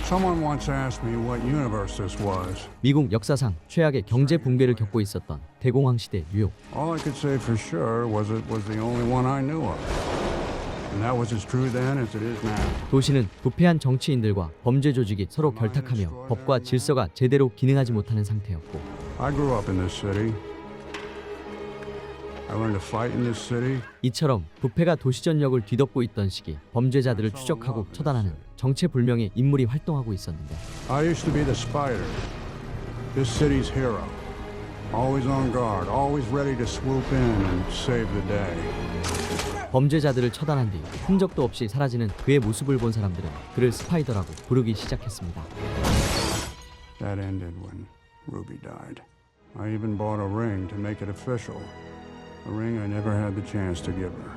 Someone once asked me what universe this was. 미국 역사상 최악의 경제 붕괴를 겪고 있었던 대공황 시대 뉴욕. All I could say for sure was it was the only one I knew of. And that was as true then as it is now. 도시는 부패한 정치인들과 범죄 조직이 서로 결탁하며 법과 질서가 제대로 기능하지 못하는 상태였고, I grew up in this city. I learned to fight in this city. 이처럼 부패가 도시 전역을 뒤덮고 있던 시기 범죄자들을 추적하고 처단하는 정체불명의 인물이 활동하고 있었는데, I used to be the Spider, this city's hero. Always on guard, always ready to swoop in and save the day. 범죄자들을 처단한 뒤 흔적도 없이 사라지는 그의 모습을 본 사람들은 그를 스파이더라고 부르기 시작했습니다. That ended when Ruby died. I even bought a ring to make it official. A ring I never had the chance to give her.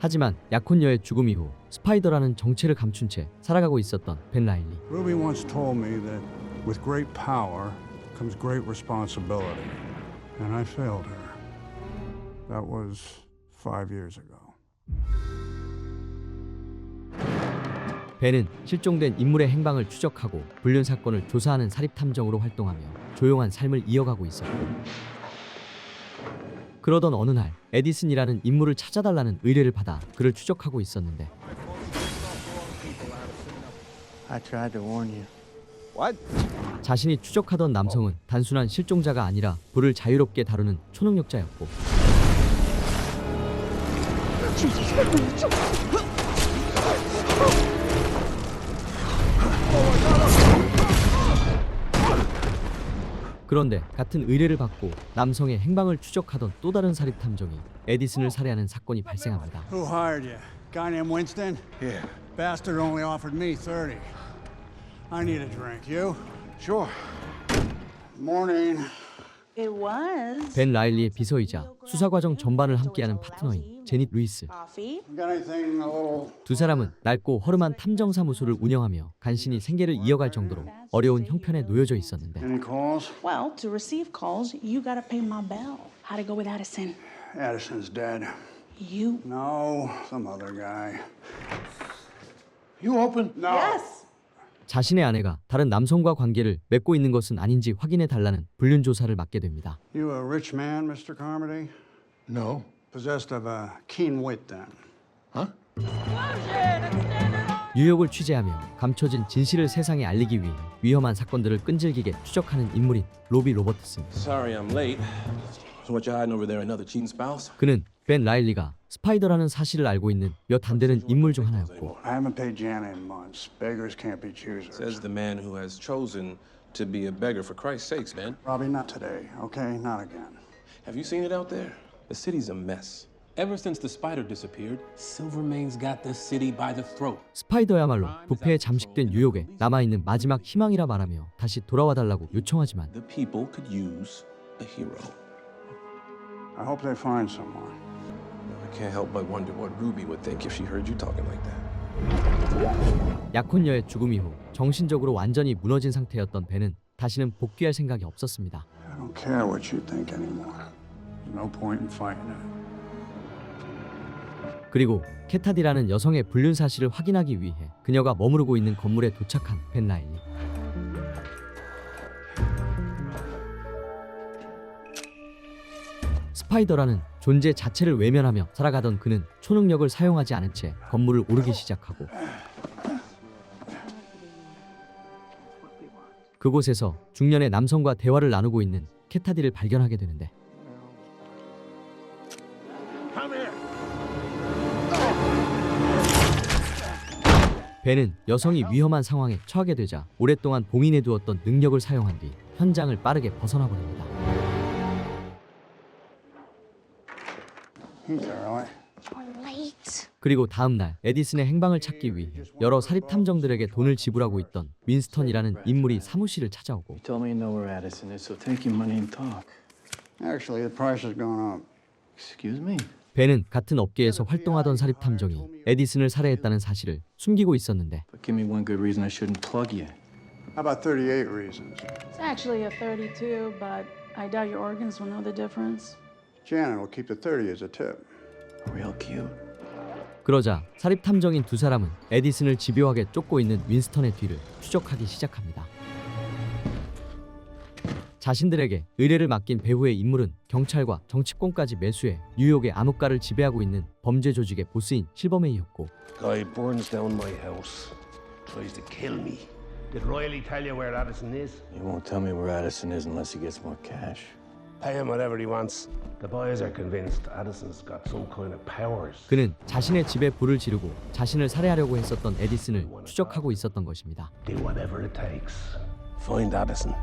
하지만 약혼녀의 죽음 이후 스파이더라는 정체를 감춘 채 살아가고 있었던 벤 라일리. Ruby once told me that with great power comes great responsibility. And I failed her. That was 5 years ago. 벤은 실종된 인물의 행방을 추적하고 불륜 사건을 조사하는 사립 탐정으로 활동하며 조용한 삶을 이어가고 있었고, 그러던 어느 날 에디슨이라는 인물을 찾아달라는 의뢰를 받아 그를 추적하고 있었는데, I tried to warn you. 자신이 추적하던 남성은 단순한 실종자가 아니라 불을 자유롭게 다루는 초능력자였고, 그런데 같은 의뢰를 받고 남성의 행방을 추적하던 또 다른 사립 탐정이 에디슨을 살해하는 사건이 발생합니다. Who hired you? Guy named Winston? Yeah. Bastard only offered me 30. I need a drink. You? Sure. Morning. It was. 벤 라일리의 비서이자 수사 과정 전반을 함께하는 파트너인 제닛 루이스. Coffee. Got anything a little? 두 사람은 낡고 허름한 탐정 사무소를 운영하며 간신히 생계를 이어갈 정도로 어려운 형편에 놓여져 있었는데, Any calls? Well, to receive calls, you gotta pay my bill. How'd it go with Addison? Addison's dead. You? No, some other guy. You open? No. Yes. 자신의 아내가 다른 남성과 관계를 맺고 있는 것은 아닌지 확인해 달라는 불륜 조사를 맡게 됩니다. You a rich man, Mr. Carmody? No. Possessed of a keen wit, then. Huh? 뉴욕을 취재하며 감춰진 진실을 세상에 알리기 위해 위험한 사건들을 끈질기게 추적하는 인물인 로비 로버트슨. Sorry I'm late. So what you hiding over there? Another cheating spouse? 그는 벤 라일리가 스파이더라는 사실을 알고 있는 몇 안 되는 인물 중 하나였고, I haven't paid Janet in months. Beggars can't be choosers. Says the man who has chosen to be a beggar for Christ's sakes, man. Robbie, not today, okay? Not again. Have you seen it out there? The city's a mess. Ever since the spider disappeared, Silvermane's got this city by the throat. 스파이더야말로 부패에 잠식된 뉴욕에 남아있는 마지막 희망이라 말하며 다시 돌아와달라고 요청하지만, The people could use a hero. I hope they find someone. I can't help but wonder what Ruby would think if she heard you talking like that. 약혼녀의 죽음 이후 정신적으로 완전히 무너진 상태였던 벤은 다시는 복귀할 생각이 없었습니다. I don't care what you think anymore. There's no point in fighting it. 그리고 캐타디라는 여성의 불륜 사실을 확인하기 위해 그녀가 머무르고 있는 건물에 도착한 벤 라일리. 스파이더라는 존재 자체를 외면하며 살아가던 그는 초능력을 사용하지 않은 채 건물을 오르기 시작하고, 그곳에서 중년의 남성과 대화를 나누고 있는 캐타디를 발견하게 되는데, 벤은 여성이 위험한 상황에 처하게 되자 오랫동안 봉인해두었던 능력을 사용한 뒤 현장을 빠르게 벗어나 버립니다. He's early. We're late. 그리고 다음 날 에디슨의 행방을 찾기 위해 여러 사립 탐정들에게 돈을 지불하고 있던 윈스턴이라는 인물이 사무실을 찾아오고, You told me you know where Addison is, so take your money and talk. Actually, the price has gone up. Excuse me? 벤은 같은 업계에서 활동하던 사립 탐정이 에디슨을 살해했다는 사실을 숨기고 있었는데, But give me one good reason I shouldn't plug you. How about 38 reasons? It's actually a 32, but I doubt your organs will know the difference. Janet will keep the 30 as a tip. Real cute. 그러자 사립 탐정인 두 사람은 에디슨을 집요하게 쫓고 있는 윈스턴의 뒤를 추적하기 시작합니다. 자신들에게 의뢰를 맡긴 배후의 인물은 경찰과 정치권까지 매수해 뉴욕의 암흑가를 지배하고 있는 범죄 조직의 보스인 실버메이였고, Guy burns down my house, tries to kill me. Did Riley tell you where Addison is? He won't tell me where Addison is unless he gets more cash. Pay him whatever he wants. The boys are convinced Addison's got some kind of powers. 그는 자신의 집에 불을 지르고 자신을 살해하려고 했었던 에디슨을 추적하고 있었던 것입니다. Do whatever it takes. Find Addison.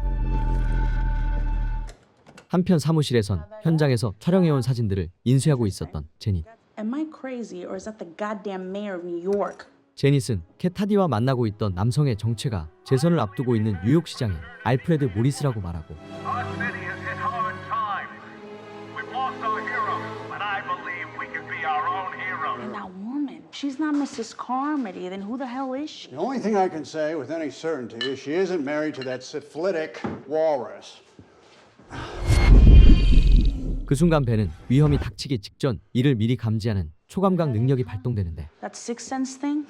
한편 사무실에선 현장에서 촬영해온 사진들을 인쇄하고 있었던 제닛. Am I crazy or is that the goddamn mayor of New York? 제닛은 캐타디와 만나고 있던 남성의 정체가 재선을 앞두고 있는 뉴욕시장인 알프레드 모리스라고 말하고, Our city has hit hard times. We've lost our hero, but I believe we can be our own hero. And that woman, she's not Mrs. Carmody, then who the hell is she? The only thing I can say with any certainty is she isn't married to that syphilitic walrus. 그 순간 벤은 위험이 닥치기 직전 이를 미리 감지하는 초감각 능력이 발동되는데, That sixth sense thing?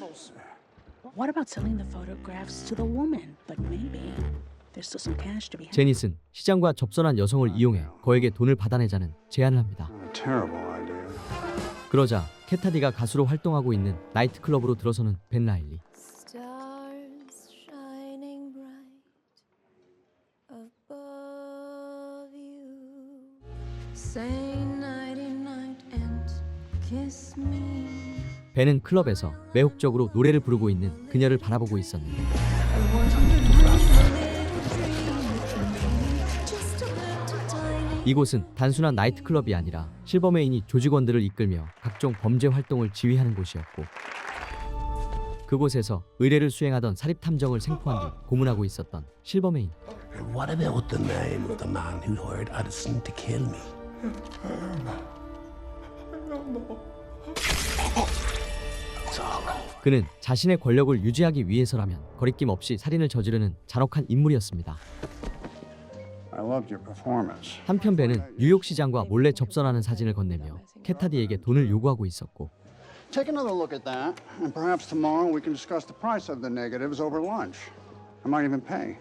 What about selling the photographs to the woman? But maybe there's still some cash to be had. 제닛은 시장과 접선한 여성을 이용해 거액의 돈을 받아내자는 제안을 합니다. A terrible idea. 그러자 캐타디가 가수로 활동하고 있는 나이트클럽으로 들어서는 벤 라일리. Stars shining bright above you. Say nighty night and kiss me. 벤은 클럽에서 매혹적으로 노래를 부르고 있는 그녀를 바라보고 있었는데, 이곳은 단순한 나이트클럽이 아니라 실버메인이 조직원들을 이끌며 각종 범죄 활동을 지휘하는 곳이었고, 그곳에서 의뢰를 수행하던 사립탐정을 생포한 뒤 고문하고 있었던 실버메인. And what about the name of the man who hired Addison to kill me? 그는 자신의 권력을 유지하기 위해서라면 거리낌 없이 살인을 저지르는 잔혹한 인물이었습니다. I loved your performance. 한편 벤은 뉴욕시장과 몰래 접선하는 사진을 건네며 캐타디에게 돈을 요구하고 있었고, Take another look at that, and perhaps tomorrow we can discuss the price of the negatives over lunch. I might even pay.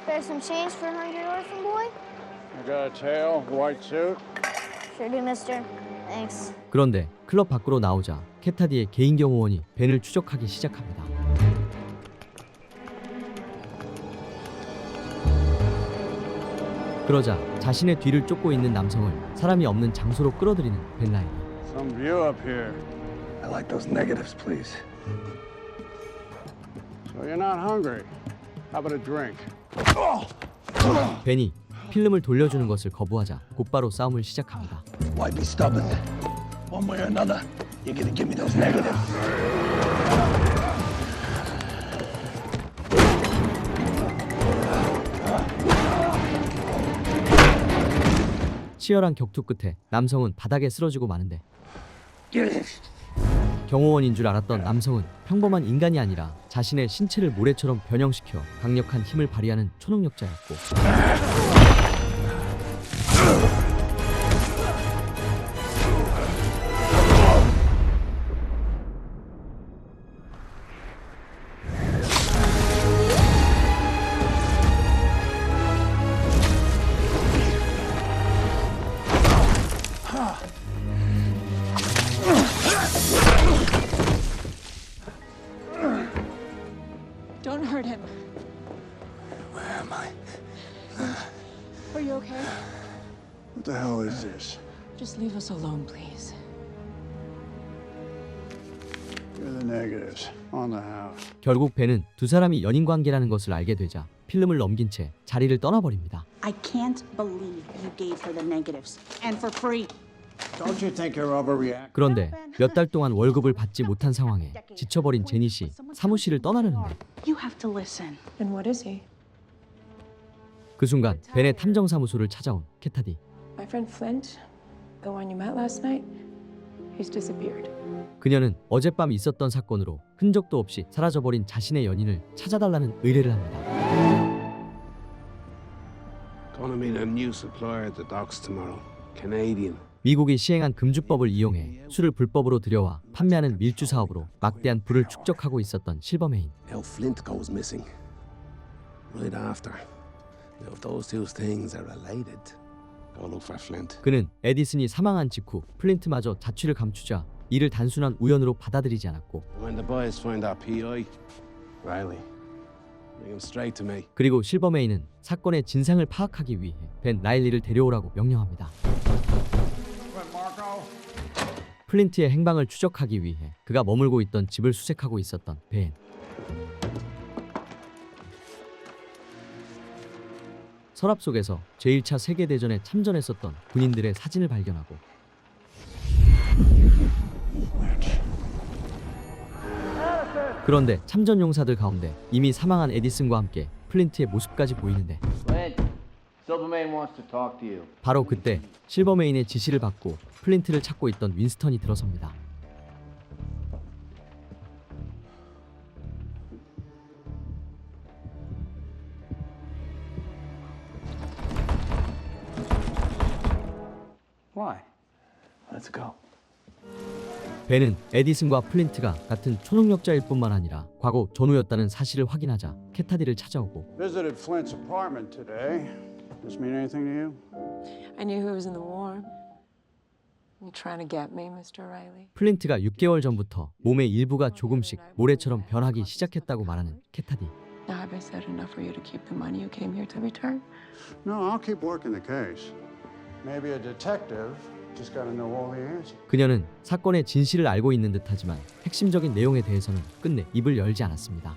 Spare some change for a hungry orphan boy? I got a tail, white suit. Sure do, mister. Thanks. 그런데 클럽 밖으로 나오자 캐타디의 개인 경호원이 벤을 추적하기 시작합니다. 그러자 자신의 뒤를 쫓고 있는 남성을 사람이 없는 장소로 끌어들이는 벤 라일리. Some view up here. I like those negatives, please. So you're not hungry. How about a drink? 벤이 필름을 돌려주는 것을 거부하자 곧바로 싸움을 시작합니다. Why be stubborn? One way or another, you're gonna give me those negatives. 치열한 격투 끝에 남성은 바닥에 쓰러지고 마는데, 경호원인 줄 알았던 남성은 평범한 인간이 아니라 자신의 신체를 모래처럼 변형시켜 강력한 힘을 발휘하는 초능력자였고, Don't hurt him. Where am I? Are you okay? What the hell is this? Just leave us alone, please. Here are the negatives on the house. 결국 벤은 두 사람이 연인 관계라는 것을 알게 되자 필름을 넘긴 채 자리를 떠나버립니다. I can't believe you gave her the negatives. And for free. Don't you think you're overreacting? 그런데 몇 달 동안 월급을 받지 못한 상황에 지쳐버린 제닛이 사무실을 떠나려는데, You have to listen. And what is he? 그 순간 벤의 탐정사무소를 찾아온 캐타디. My friend Flint, the one you met last night, he's disappeared. 그녀는 어젯밤 있었던 사건으로 흔적도 없이 사라져버린 자신의 연인을 찾아달라는 의뢰를 합니다. Gonna meet a new supplier at the docks tomorrow. Canadian. 미국이 시행한 금주법을 이용해 술을 불법으로 들여와 판매하는 밀주 사업으로 막대한 부를 축적하고 있었던 실버메인. El Flint goes missing. Right after. Now, if those two things are related, go look for Flint. 그는 에디슨이 사망한 직후 플린트마저 자취를 감추자 이를 단순한 우연으로 받아들이지 않았고, When the boys find that PI, Riley, bring him straight to me. 그리고 실버메인은 사건의 진상을 파악하기 위해 벤 라일리를 데려오라고 명령합니다. 플린트의 행방을 추적하기 위해 그가 머물고 있던 집을 수색하고 있었던 벤. 서랍 속에서 제1차 세계대전에 참전했었던 군인들의 사진을 발견하고, 그런데 참전 용사들 가운데 이미 사망한 에디슨과 함께 플린트의 모습까지 보이는데, 바로 그때 실버메인의 지시를 받고 플린트를 찾고 있던 윈스턴이 들어섭니다. Why? Let's go. 벤은 에디슨과 플린트가 같은 초능력자일 뿐만 아니라 과거 전우였다는 사실을 확인하자 캐타디를 찾아오고, Visited Flint's apartment today. This mean anything to you? I knew who was in the war. You trying to get me, Mr. Riley? 플린트가 6개월 전부터 몸의 일부가 조금씩 모래처럼 변하기 시작했다고 말하는 캐타디. Now, have I said enough for you to keep the money you came here to return? No, I'll keep working the case. Maybe a detective just got to know all the answers. 그녀는 사건의 진실을 알고 있는 듯하지만 핵심적인 내용에 대해서는 끝내 입을 열지 않았습니다.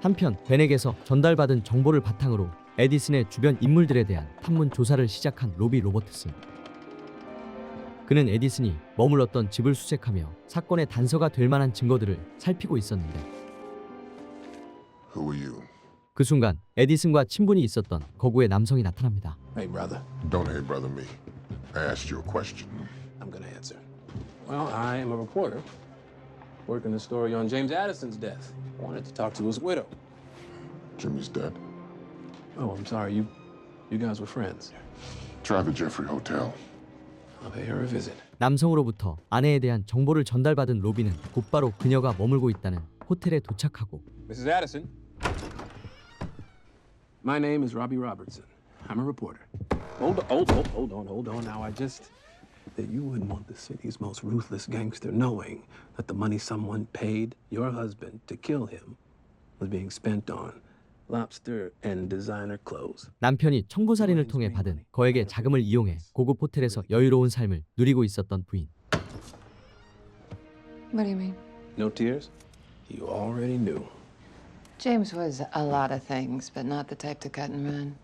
한편 벤에게서 전달받은 정보를 바탕으로 에디슨의 주변 인물들에 대한 탐문 조사를 시작한 로비 로버트슨. 그는 에디슨이 머물렀던 집을 수색하며 사건의 단서가 될 만한 증거들을 살피고 있었는데, Who are you? 그 순간 에디슨과 친분이 있었던 거구의 남성이 나타납니다. Hey, brother. Don't hey brother me. I asked you a question. I'm gonna answer. Well, I am a reporter working the story on James Addison's death. I wanted to talk to his widow. Jimmy's dead. Oh, I'm sorry. You guys were friends. Try the Jeffrey Hotel. I'll pay her a visit. 남성으로부터 아내에 대한 정보를 전달받은 로비는 곧바로 그녀가 머물고 있다는 호텔에 도착하고, Mrs. Addison. My name is Robbie Robertson. I'm a reporter. Hold on. Now, I just... that you wouldn't want the city's most ruthless gangster knowing that the money someone paid your husband to kill him was being spent on lobster and designer clothes. 남편이 청부살인을 통해 받은 거액의 자금을 이용해 고급 호텔에서 여유로운 삶을 누리고 있었던 부인. What do you mean? No tears? You already knew. James was a lot of things, but not the type to cut and run.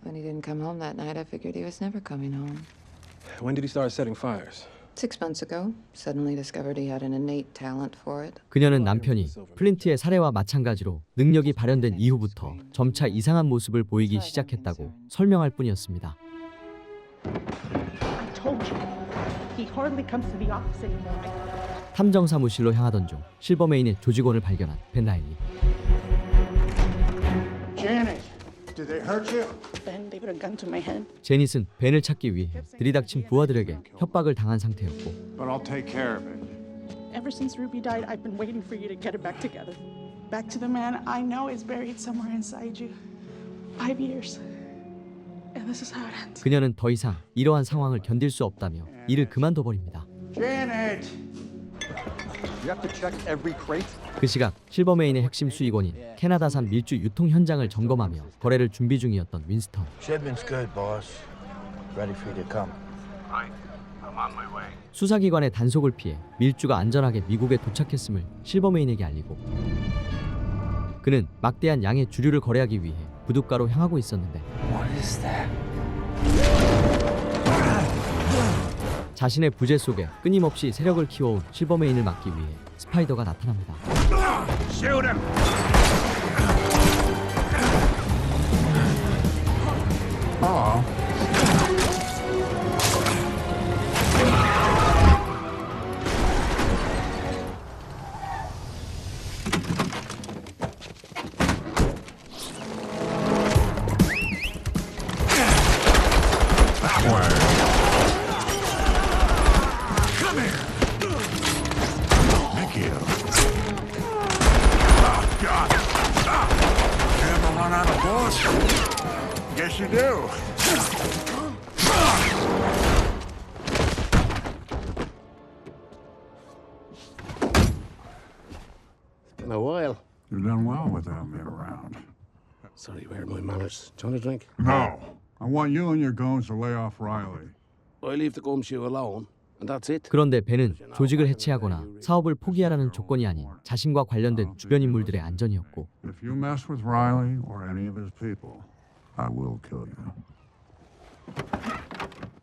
When he didn't come home that night, I figured he was never coming home. When did he start setting fires? 6 months ago, suddenly discovered he had an innate talent for it. 그녀는 남편이 플린트의 살해와 마찬가지로 능력이 발현된 이후부터 점차 이상한 모습을 보이기 시작했다고 설명할 뿐이었습니다. I told you. He hardly comes to the office anymore. 탐정 사무실로 향하던 중 실버메인의 조직원을 발견한 벤 라일리. Janet, did they hurt you? Ben, they put a gun to my head. 제닛은 벤을 찾기 위해 들이닥친 부하들에게 협박을 당한 상태였고, But I'll take care of it. Ever since Ruby died, I've been waiting for you to get it back together. Back to the man I know is buried somewhere inside you. 5 years. And this is how it ends. 그녀는 더 이상 이러한 상황을 견딜 수 없다며 일을 그만둬 버립니다. Janet! You have to check every crate? 그 시각 실버메인의 핵심 수익원인 캐나다산 밀주 유통 현장을 점검하며 거래를 준비 중이었던 윈스턴. Shipment's good, boss. Ready for you to come. Right. I'm on my way. 수사기관의 단속을 피해 밀주가 안전하게 미국에 도착했음을 실버메인에게 알리고, 그는 막대한 양의 주류를 거래하기 위해 부둣가로 향하고 있었는데, What is that? 자신의 부재 속에 끊임없이 세력을 키워온 실버메인을 막기 위해 스파이더가 나타납니다. Shoot him! on a boss? Guess you do. Been a while. You've done well without me around. Sorry, where are my manners? Do you want a drink? No. I want you and your goons to lay off Riley. I leave the gumshoe alone, and that's it. 그런데 벤은 조직을 해체하거나 사업을 포기하라는 조건이 아닌 자신과 관련된 주변 인물들의 안전이었고 If you mess with Riley or any of his people, I will kill you.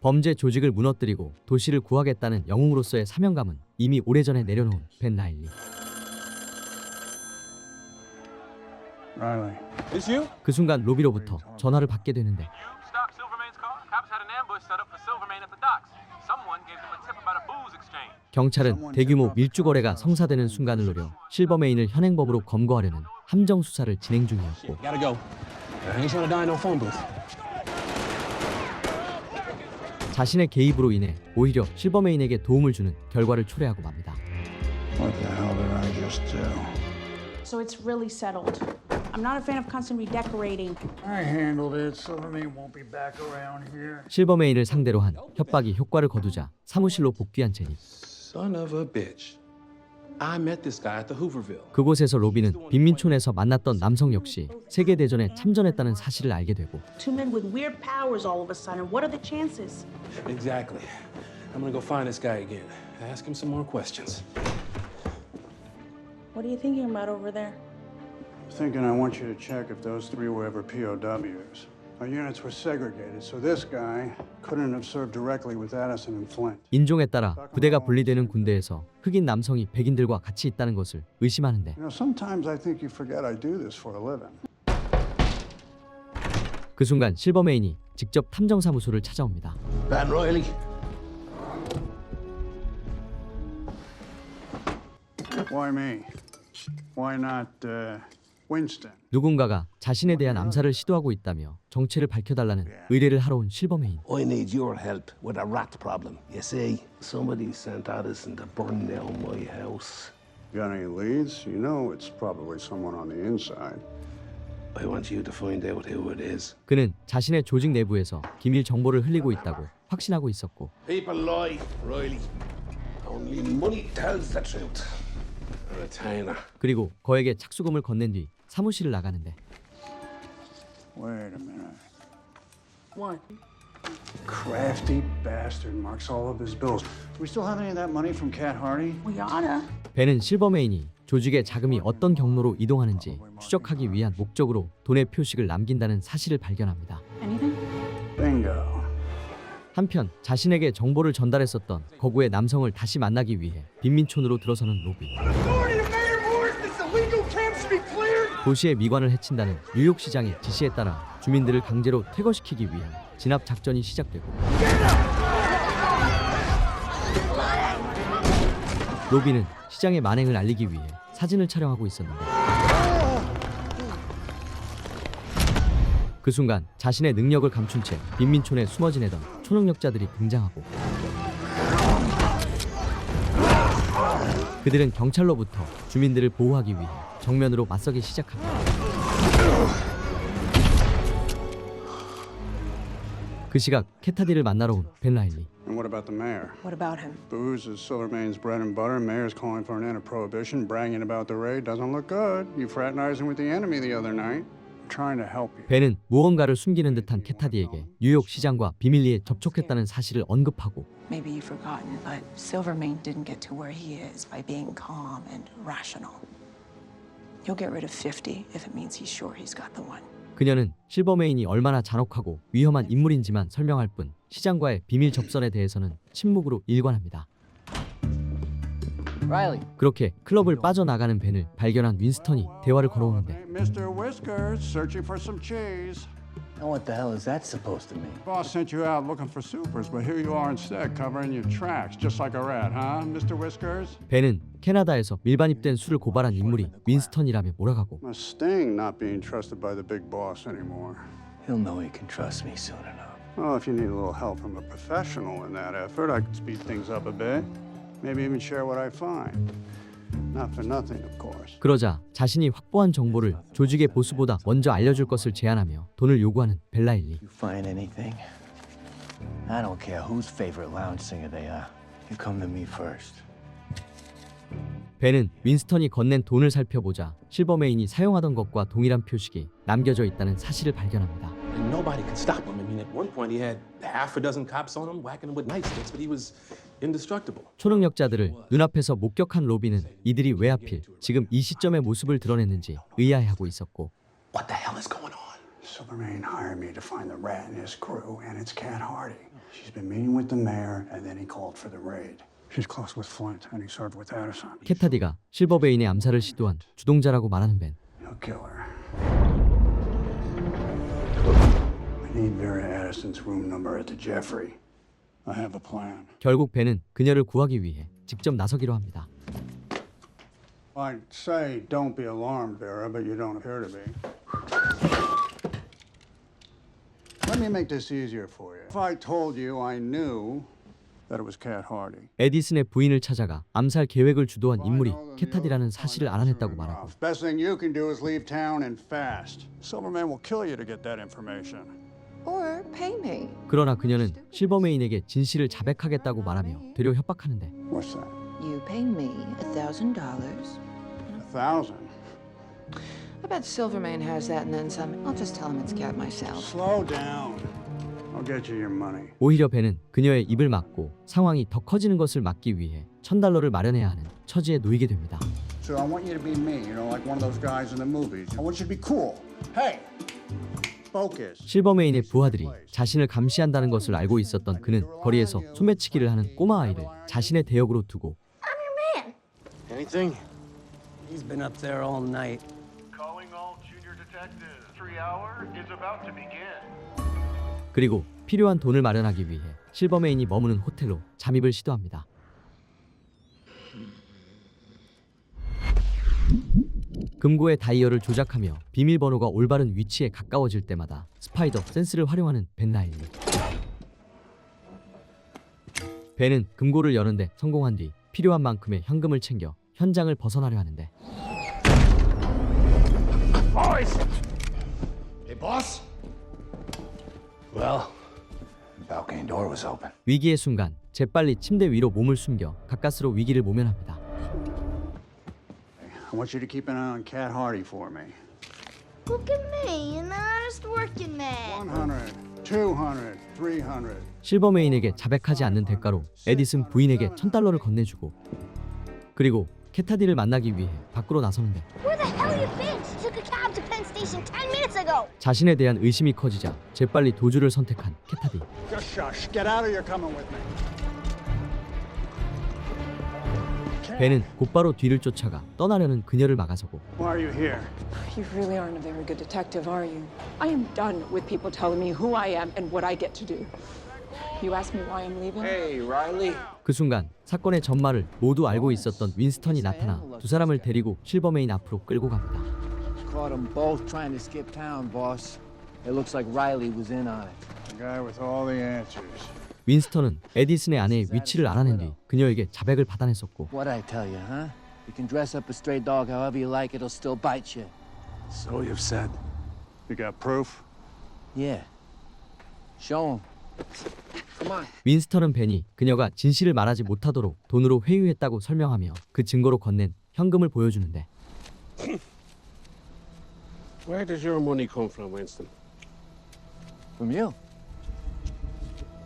범죄 조직을 무너뜨리고 도시를 구하겠다는 영웅으로서의 사명감은 이미 오래전에 내려놓은 벤 라일리. Riley. It's you? 그 순간 로비로부터 전화를 받게 되는데 You stopped Silvermane's car? Cops had an ambush set up for Silvermane at the docks. Someone gave them a tip about a booze exchange. 경찰은 대규모 밀주 거래가 성사되는 순간을 노려 실버메인을 현행범으로 검거하려는 함정 수사를 진행 중이었고 Gotta go. I ain't trying to die in no phone booth. 자신의 개입으로 인해 오히려 실버메인에게 도움을 주는 결과를 초래하고 맙니다. What the hell did I just do? So it's really settled. I'm not a fan of constant redecorating. I handled it. Silvermane won't be back around here. 실버메인을 상대로 한 협박이 효과를 거두자 사무실로 복귀한 제니. Son of a bitch. I met this guy at the Hooverville. 그곳에서 로비는 빈민촌에서 만났던 남성 역시 세계대전에 참전했다는 사실을 알게 되고 Two men with weird powers all of a sudden. What are the chances? Exactly. I'm gonna go find this guy again. Ask him some more questions. What are you thinking about over there? Thinking I want you to check if those three were ever POWs. Our units were segregated, so this guy couldn't have served directly with Addison and Flint. 인종에 따라 부대가 분리되는 군대에서 흑인 남성이 백인들과 같이 있다는 것을 의심하는데 You know, sometimes I think you forget I do this for a living. 그 순간 실버메인이 직접 탐정사무소를 찾아옵니다. Van Riley. Why me? Why not Winston? 누군가가 자신에 대한 암살을 시도하고 있다며 정체를 밝혀달라는 의뢰를 하러 온 실버메인. I need your help with a rat problem. You see, somebody sent Addison to burn down my house. Got any leads? You know it's probably someone on the inside. I want you to find out who it is. 그는 자신의 조직 내부에서 기밀 정보를 흘리고 있다고 확신하고 있었고 People lie, Riley. Only money tells the truth. A retainer. 그리고 거액의 착수금을 건넨 뒤 사무실을 나가는데 Wait a minute. What? Crafty bastard marks all of his bills. Do we still have any of that money from Cat Hardy? We oughta. 벤은 실버메인이 조직의 자금이 어떤 경로로 이동하는지 추적하기 위한 목적으로 돈의 표식을 남긴다는 사실을 발견합니다. Anything? Bingo. 한편 자신에게 정보를 전달했었던 거구의 남성을 다시 만나기 위해 빈민촌으로 들어서는 로비. 도시의 미관을 해친다는 뉴욕 시장의 지시에 따라 주민들을 강제로 퇴거시키기 위한 진압 작전이 시작되고 로비는 시장의 만행을 알리기 위해 사진을 촬영하고 있었는데 그 순간 자신의 능력을 감춘 채 빈민촌에 숨어 지내던 초능력자들이 등장하고 그들은 경찰로부터 주민들을 보호하기 위해 정면으로 맞서기 시작합니다. 그 시각 캣타디를 만나러 온 벤 라일리. And what about the mayor? What about him? Booze is Silvermane's bread and butter. Mayor's calling for an end of prohibition, bragging about the raid. Doesn't look good. You fraternizing with the enemy the other night. I'm trying to help you. 벤은 무언가를 숨기는 듯한 캣타디에게 뉴욕 시장과 비밀리에 접촉했다는 사실을 언급하고 Maybe you've forgotten, but Silvermane didn't get to where he is by being calm and rational. He'll get rid of 50 if it means he's sure he's got the one. 그녀는 실버메인이 얼마나 잔혹하고 위험한 인물인지만 설명할 뿐 시장과의 비밀 접선에 대해서는 침묵으로 일관합니다. Riley. 그렇게 클럽을 빠져나가는 벤을 발견한 윈스턴이 대화를 걸어오는데 Mr. Whiskers, searching for some cheese. And what the hell is that supposed to mean? Boss sent you out looking for supers, but here you are instead, covering your tracks, just like a rat, huh, Mr. Whiskers? 벤은 캐나다에서 밀반입된 술을 고발한 인물이 윈스턴이라며 몰아가고 Must sting not being trusted by the big boss anymore. He'll know he can trust me soon enough. Well, if you need a little help from a professional in that effort, I could speed things up a bit. Maybe even share what I find. Not for nothing, of course. 그러자 자신이 확보한 정보를 조직의 보스보다 먼저 알려줄 것을 제안하며 돈을 요구하는 벨라일리. You find anything? I don't care whose favorite lounge singer they are. You come to me first. 벤은 윈스턴이 건넨 돈을 살펴보자 실버메인이 사용하던 것과 동일한 표식이 남겨져 있다는 사실을 발견합니다. And nobody could stop him. I mean, at one point he had half a dozen cops on him, whacking him with nightsticks, but he was indestructible. 초능력자들을 눈앞에서 목격한 로비는 이들이 왜 하필 지금 이 시점의 모습을 드러냈는지 의아해하고 있었고, What the hell is going on? Silvermane hired me to find the rat and his crew, and it's Cat Hardy. She's been meeting with the mayor, and then he called for the raid. She's close with Flint, and he served with Addison. 캣타디가 실버베인의 암살을 시도한 주동자라고 말하는 벤. He'll kill her. I need Vera Addison's room number at the Jeffrey. I have a plan. 결국 벤은 그녀를 구하기 위해 직접 나서기로 합니다. I'd say don't be alarmed, Vera, but you don't appear to be. Let me make this easier for you. If I told you I knew that it was Cat Hardy. 에디슨의 부인을 찾아가 암살 계획을 주도한 인물이 캣타디라는 사실을 알아냈다고 말하고, Best thing you can do is leave town and fast. Silvermane will kill you to get that information. Or pay me. 그러나 그녀는 실버메인에게 진실을 자백하겠다고 말하며 되려 협박하는데, What's that? You pay me $1,000. 1,000. I bet Silvermane has that and then some. I'll just tell him it's Cat myself. Slow down. I'll get you your money. 오히려 벤은 그녀의 입을 막고 상황이 더 커지는 것을 막기 위해 $1,000를 마련해야 하는 처지에 놓이게 됩니다. So I want you to be me, you know, like one of those guys in the movies. I want you to be cool. Hey, focus. 실버메인의 부하들이 자신을 감시한다는 것을 알고 있었던 그는 거리에서 소매치기를 하는 꼬마 아이를 자신의 대역으로 두고, Anything? He's been up there all night. Calling all junior detectives. 3 hour is about to begin. 그리고 필요한 돈을 마련하기 위해 실버메인이 머무는 호텔로 잠입을 시도합니다. 금고의 다이얼을 조작하며 비밀번호가 올바른 위치에 가까워질 때마다 스파이더 센스를 활용하는 벤 라일리. 벤은 금고를 여는데 성공한 뒤 필요한 만큼의 현금을 챙겨 현장을 벗어나려 하는데, Boys! Hey, boss? Well, the balcony door was open. 위기의 순간 재빨리 침대 위로 몸을 숨겨 가까스로 위기를 모면합니다. I want you to keep an eye on Cat Hardy for me. Look at me, an honest working man. 100, 200, 300. 실버메인에게 자백하지 않는 대가로 에디슨 부인에게 $1,000를 건네주고, 그리고 캣타디를 만나기 위해 밖으로 나서는데, Where the hell you been? She took a cab to Penn Station 10 minutes ago. 자신에 대한 의심이 커지자 재빨리 도주를 선택한 캣타디. Just shush. Get out or you're coming with me. 벤은 곧바로 뒤를 쫓아가 떠나려는 그녀를 막아서고, Why are you here? You really aren't a very good detective, are you? I am done with people telling me who I am and what I get to do. You ask me why I'm leaving? Hey, Riley. 그 순간 사건의 전말을 모두 알고 있었던 윈스턴이 나타나 두 사람을 데리고 실버메인 앞으로 끌고 갑니다. Caught them both trying to skip town, boss. It looks like Riley was in on it. The guy with all the answers. 윈스턴은 에디슨의 아내의 위치를 알아낸 뒤 그녀에게 자백을 받아냈었고, What'd I tell you, huh? You can dress up a stray dog however you like, it'll still bite you. So you've said. You got proof? Yeah. Show him. Come on. 윈스턴은 벤이 그녀가 진실을 말하지 못하도록 돈으로 회유했다고 설명하며 그 증거로 건넨 현금을 보여주는데, Where does your money come from, Winston? From you.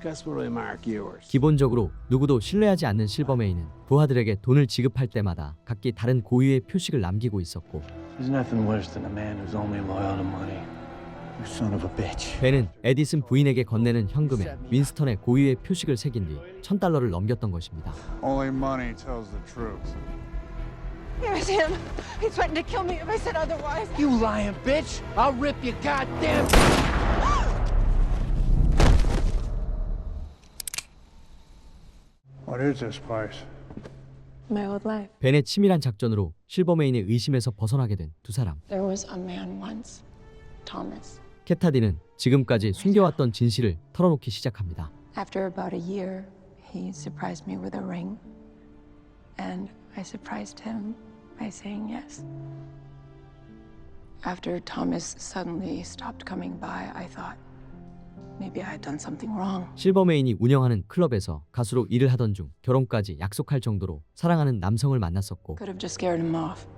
Guess what I mark yours? 기본적으로 누구도 신뢰하지 않는 실버메인은 부하들에게 돈을 지급할 때마다 각기 다른 고유의 표식을 남기고 있었고, There's nothing worse than a man who's only loyal to money. You son of a bitch. 벤은 에디슨 부인에게 건네는 현금에 윈스턴의 고유의 표식을 새긴 뒤 $1,000를 넘겼던 것입니다. Only money tells the truth. It was him. He threatened to kill me if I said otherwise. You lying bitch! I'll rip your goddamn. What is this place? My old life. 벤의 치밀한 작전으로 실버메인의 의심에서 벗어나게 된 두 사람. There was a man once, Thomas. 캣타디는 지금까지 숨겨왔던 진실을 털어놓기 시작합니다. After about a year, he surprised me with a ring. And I surprised him by saying yes. After Thomas suddenly stopped coming by, I thought maybe I had done something wrong. 실버메인이 운영하는 클럽에서 가수로 일을 하던 중 결혼까지 약속할 정도로 사랑하는 남성을 만났었고, Could have just scared him off.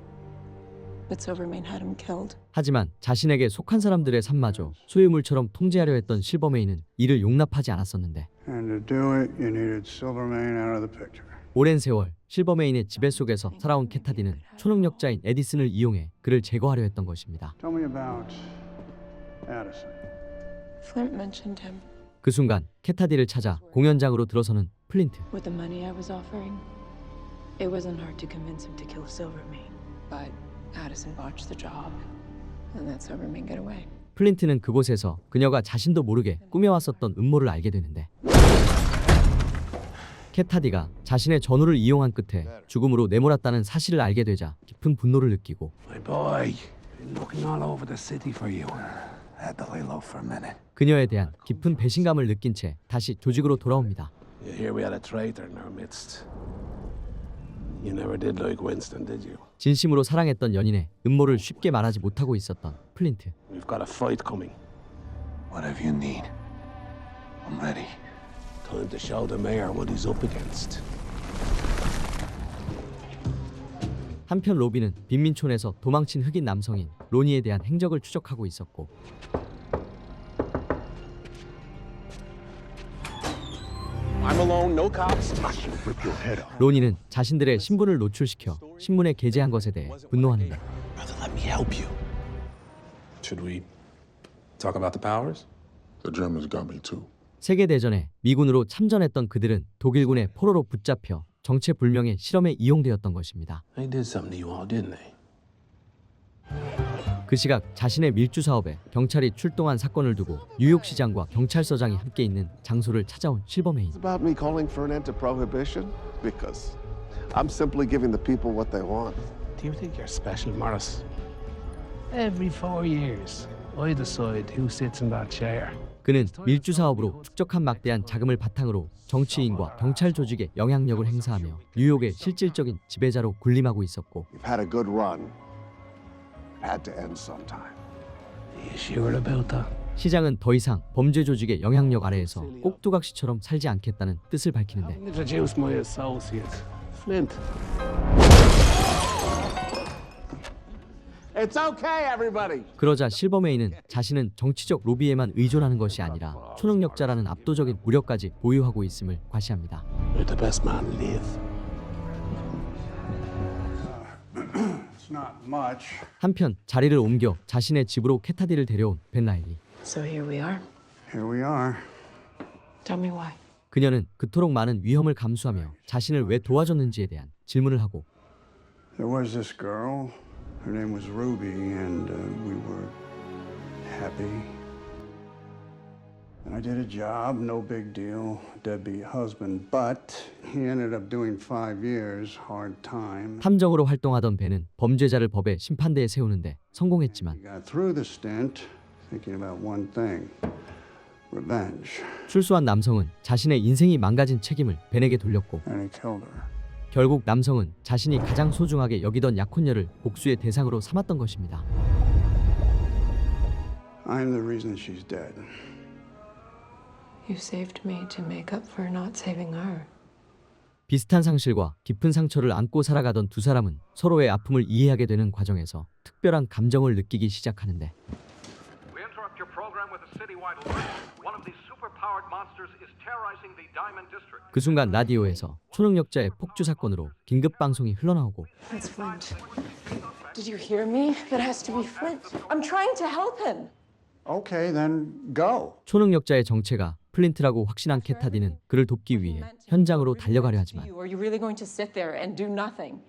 But Silvermane had him killed. 하지만 자신에게 속한 사람들의 삶마저 소유물처럼 통제하려 했던 실버메인은 이를 용납하지 않았었는데, And to do it, you needed Silvermane out of the picture. 오랜 세월 실버메인의 지배 속에서 살아온 캐타디는 초능력자인 에디슨을 이용해 그를 제거하려 했던 것입니다. Tell me about Addison. Flint mentioned him. 그 순간 캐타디를 찾아 공연장으로 들어서는 플린트. With the money I was offering, it wasn't hard to convince him to kill Silvermane. But Addison botched the job, and let Silvermane get away. 플린트는 그곳에서 그녀가 자신도 모르게 꾸며왔었던 음모를 알게 되는데, 캐타디가 자신의 전우를 이용한 끝에 죽음으로 내몰았다는 사실을 알게 되자 깊은 분노를 느끼고, My boy, been looking all over the city for you. Had to lay low for a minute. 그녀에 대한 깊은 배신감을 느낀 채 다시 조직으로 돌아옵니다. You hear we had a traitor in our midst. You never did like Winston, did you? 진심으로 사랑했던 연인의 음모를 쉽게 말하지 못하고 있었던 플린트. We've got a fight coming. Whatever you need, I'm ready. Time to show the mayor what he's up against. 한편 로비는 빈민촌에서 도망친 흑인 남성인 로니에 대한 행적을 추적하고 있었고, I'm alone, no cops. 로니는 자신들의 신분을 노출시켜 신문에 게재한 것에 대해 분노하는데, Brother, let me help you. Should we talk about the powers? The Germans got me too. 세계대전에 미군으로 참전했던 그들은 독일군의 포로로 붙잡혀 정체불명의 실험에 이용되었던 것입니다. They did something to you all, didn't they? 그 시각 자신의 밀주 사업에 경찰이 출동한 사건을 두고 뉴욕시장과 경찰서장이 함께 있는 장소를 찾아온 실버메인. It's about me calling for an end to prohibition? Because I'm simply giving the people what they want. Do you think you're special, Morris? Every 4 years, I decide who sits in that chair. 그는 밀주 사업으로 축적한 막대한 자금을 바탕으로 정치인과 경찰 조직에 영향력을 행사하며 뉴욕의 실질적인 지배자로 군림하고 있었고, You've had a good run. Had to end sometime. You sure about that? 시장은 더 이상 범죄 조직의 영향력 아래에서 꼭두각시처럼 살지 않겠다는 뜻을 밝히는데, Introduce my associate, Flint. It's okay, everybody. 그러자 실버메인은 자신은 정치적 로비에만 의존하는 것이 아니라 초능력자라는 압도적인 무력까지 보유하고 있음을 과시합니다. You're the best man alive. It's not much. 한편 자리를 옮겨 자신의 집으로 캐타디를 데려온 벤 라일리. So here we are. Here we are. Tell me why. 그녀는 그토록 많은 위험을 감수하며 자신을 왜 도와줬는지에 대한 질문을 하고, There was this girl. Her name was Ruby, and we were happy. And I did a job, no big deal, deadbeat husband, but he ended up doing 5 years, hard time. 탐정으로 활동하던 벤은 범죄자를 법의 심판대에 세우는데 성공했지만, He got through the stint thinking about one thing, revenge, 출소한 남성은 자신의 인생이 망가진 책임을 벤에게 돌렸고, and he killed her. 결국 남성은 자신이 가장 소중하게 여기던 약혼녀를 복수의 대상으로 삼았던 것입니다. I'm the reason she's dead. You saved me to make up for not saving her. 비슷한 상실과 깊은 상처를 안고 살아가던 두 사람은 서로의 아픔을 이해하게 되는 과정에서 특별한 감정을 느끼기 시작하는데, We interrupt your program with a citywide alert. One of these super-powered monsters is terrorizing the Diamond District. 그 순간 라디오에서 초능력자의 폭주 사건으로 긴급 방송이 흘러나오고, That's Flint. Did you hear me? That has to be Flint. I'm trying to help him. Okay, then go. 초능력자의 정체가 플린트라고 확신한 캐타디는 그를 돕기 위해 현장으로 달려가려 하지만, Are you really going to sit there and do nothing?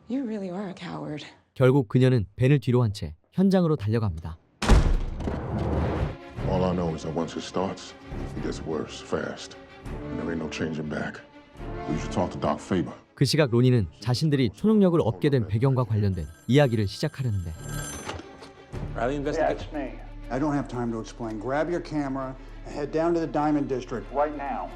You really are a coward. 결국 그녀는 벤을 뒤로 한 채 현장으로 달려갑니다. All I know is that once it starts, it gets worse fast. And there ain't no changing back. We should talk to Doc Faber. 그 시각 로니는 자신들이 초능력을 얻게 된 배경과 관련된 이야기를 시작하려는데, Riley, Yeah, investigate. it's me. I don't have time to explain. Grab your camera and head down to the Diamond District right now.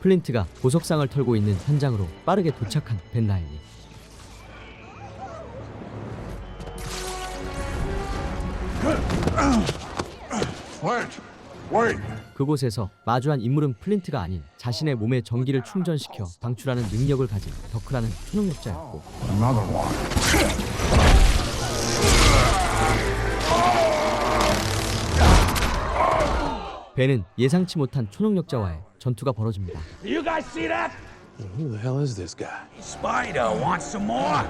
플린트가 보석상을 털고 있는 현장으로 빠르게 도착한 벤 라일리. 그곳에서 마주한 인물은 플린트가 아닌 자신의 몸에 전기를 충전시켜 방출하는 능력을 가진 더크라는 초능력자였고, 벤은 예상치 못한 초능력자와의 전투가 벌어집니다. You guys see that? Who the hell is this guy? Spider wants some more?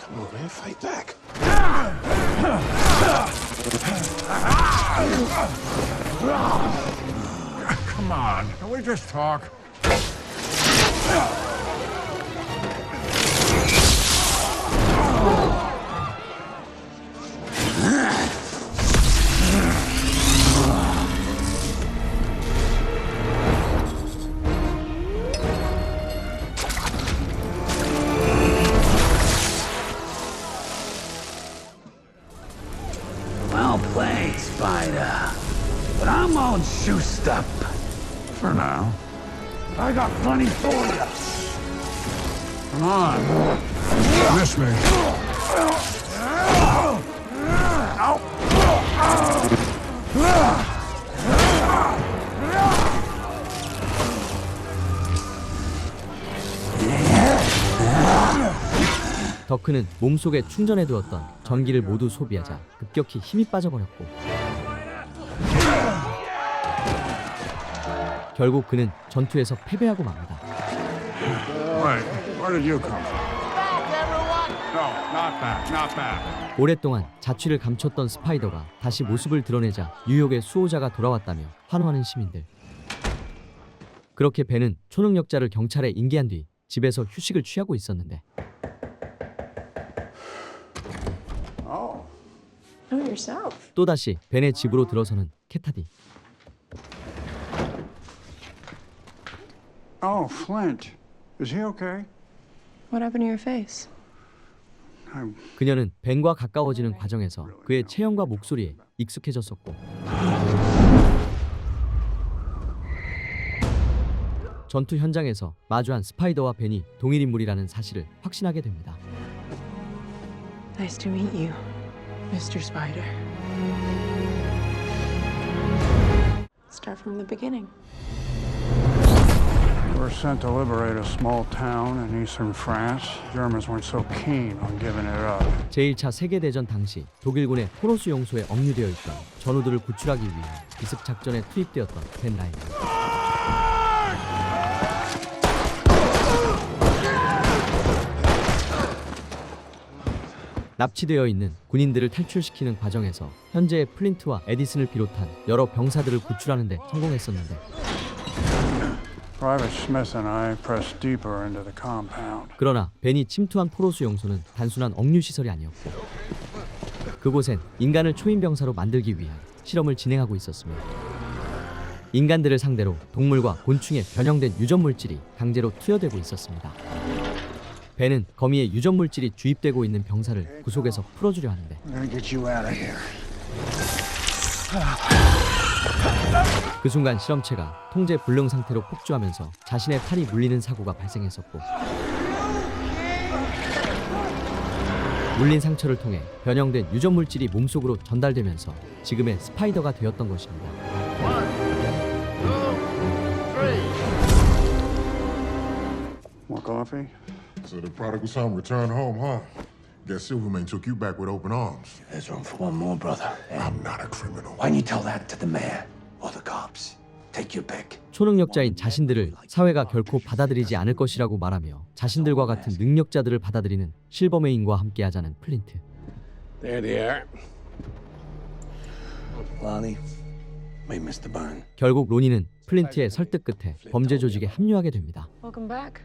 Come on, man, fight back. Come on, can we just talk? Well played, Spider. But I'm all juiced up. For now. I got plenty for you. Come on. Miss me. 더크는 몸속에 충전해두었던 전기를 모두 소비하자 급격히 힘이 빠져버렸고, 결국 그는 전투에서 패배하고 맙니다. Wait, where did you come from? No, not back, not back. 오랫동안 자취를 감췄던 스파이더가 다시 모습을 드러내자 뉴욕의 수호자가 돌아왔다며 환호하는 시민들. 그렇게 벤은 초능력자를 경찰에 인계한 뒤 집에서 휴식을 취하고 있었는데, Do it yourself. 또다시 벤의 집으로 들어서는 캐타디. Oh, Flint. Is he okay? What happened to your face? 그녀는 벤과 가까워지는 과정에서 그의 체형과 목소리에 익숙해졌었고, 전투 현장에서 마주한 스파이더와 벤이 동일 인물이라는 사실을 확신하게 됩니다. Nice to meet you, Mr. Spider. Start from the beginning. We were sent to liberate a small town in eastern France. Germans weren't so keen on giving it up. 제1차 세계대전 당시 독일군의 포로수 용소에 억류되어 있던 전우들을 구출하기 위해 기습 작전에 투입되었던 벤 라일리. 납치되어 있는 군인들을 탈출시키는 과정에서 현재의 플린트와 에디슨을 비롯한 여러 병사들을 구출하는 데 성공했었는데, Private Smith and I pressed deeper into the compound. 그러나 벤이 침투한 포로수 용소는 단순한 억류 시설이 아니었고, 그곳엔 인간을 초인병사로 만들기 위한 실험을 진행하고 있었으며, 인간들을 상대로 동물과 곤충에 변형된 유전물질이 강제로 투여되고 있었습니다. 벤은 거미에 유전물질이 주입되고 있는 병사를 구속해서 풀어주려 하는데, I'm gonna get you out of here. 그 순간 실험체가 통제 불능 상태로 폭주하면서 자신의 팔이 물리는 사고가 발생했었고, 물린 상처를 통해 변형된 유전물질이 몸속으로 전달되면서 지금의 스파이더가 되었던 것입니다. More coffee? So the prodigal son returned home, huh? Guess Silvermane took you back with open arms. There's room for one more, brother. I'm not a criminal. Why don't you tell that to the mayor or the cops? Take your pick. 초능력자인 자신들을 사회가 결코 받아들이지 않을 것이라고 말하며 자신들과 같은 능력자들을 받아들이는 실버메인과 함께하자는 플린트. There they are. Lonnie, meet Mr. Byrne. 결국 로니는 플린트의 설득 끝에 범죄 조직에 합류하게 됩니다. Welcome back.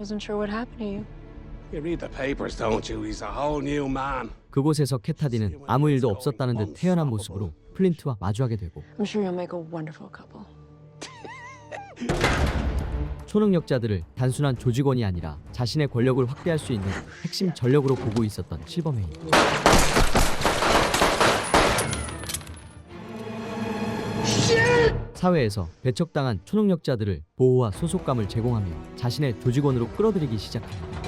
Wasn't sure what happened to you. You read the papers, don't you? He's a whole new man. 그곳에서 캐타디는 아무 일도 없었다는 듯 태연한 모습으로 플린트와 마주하게 되고, I'm sure you'll make a wonderful couple. 초능력자들을 단순한 조직원이 아니라 자신의 권력을 확대할 수 있는 핵심 전력으로 보고 있었던 실버메인. 사회에서 배척당한 초능력자들을 보호와 소속감을 제공하며 자신의 조직원으로 끌어들이기 시작합니다.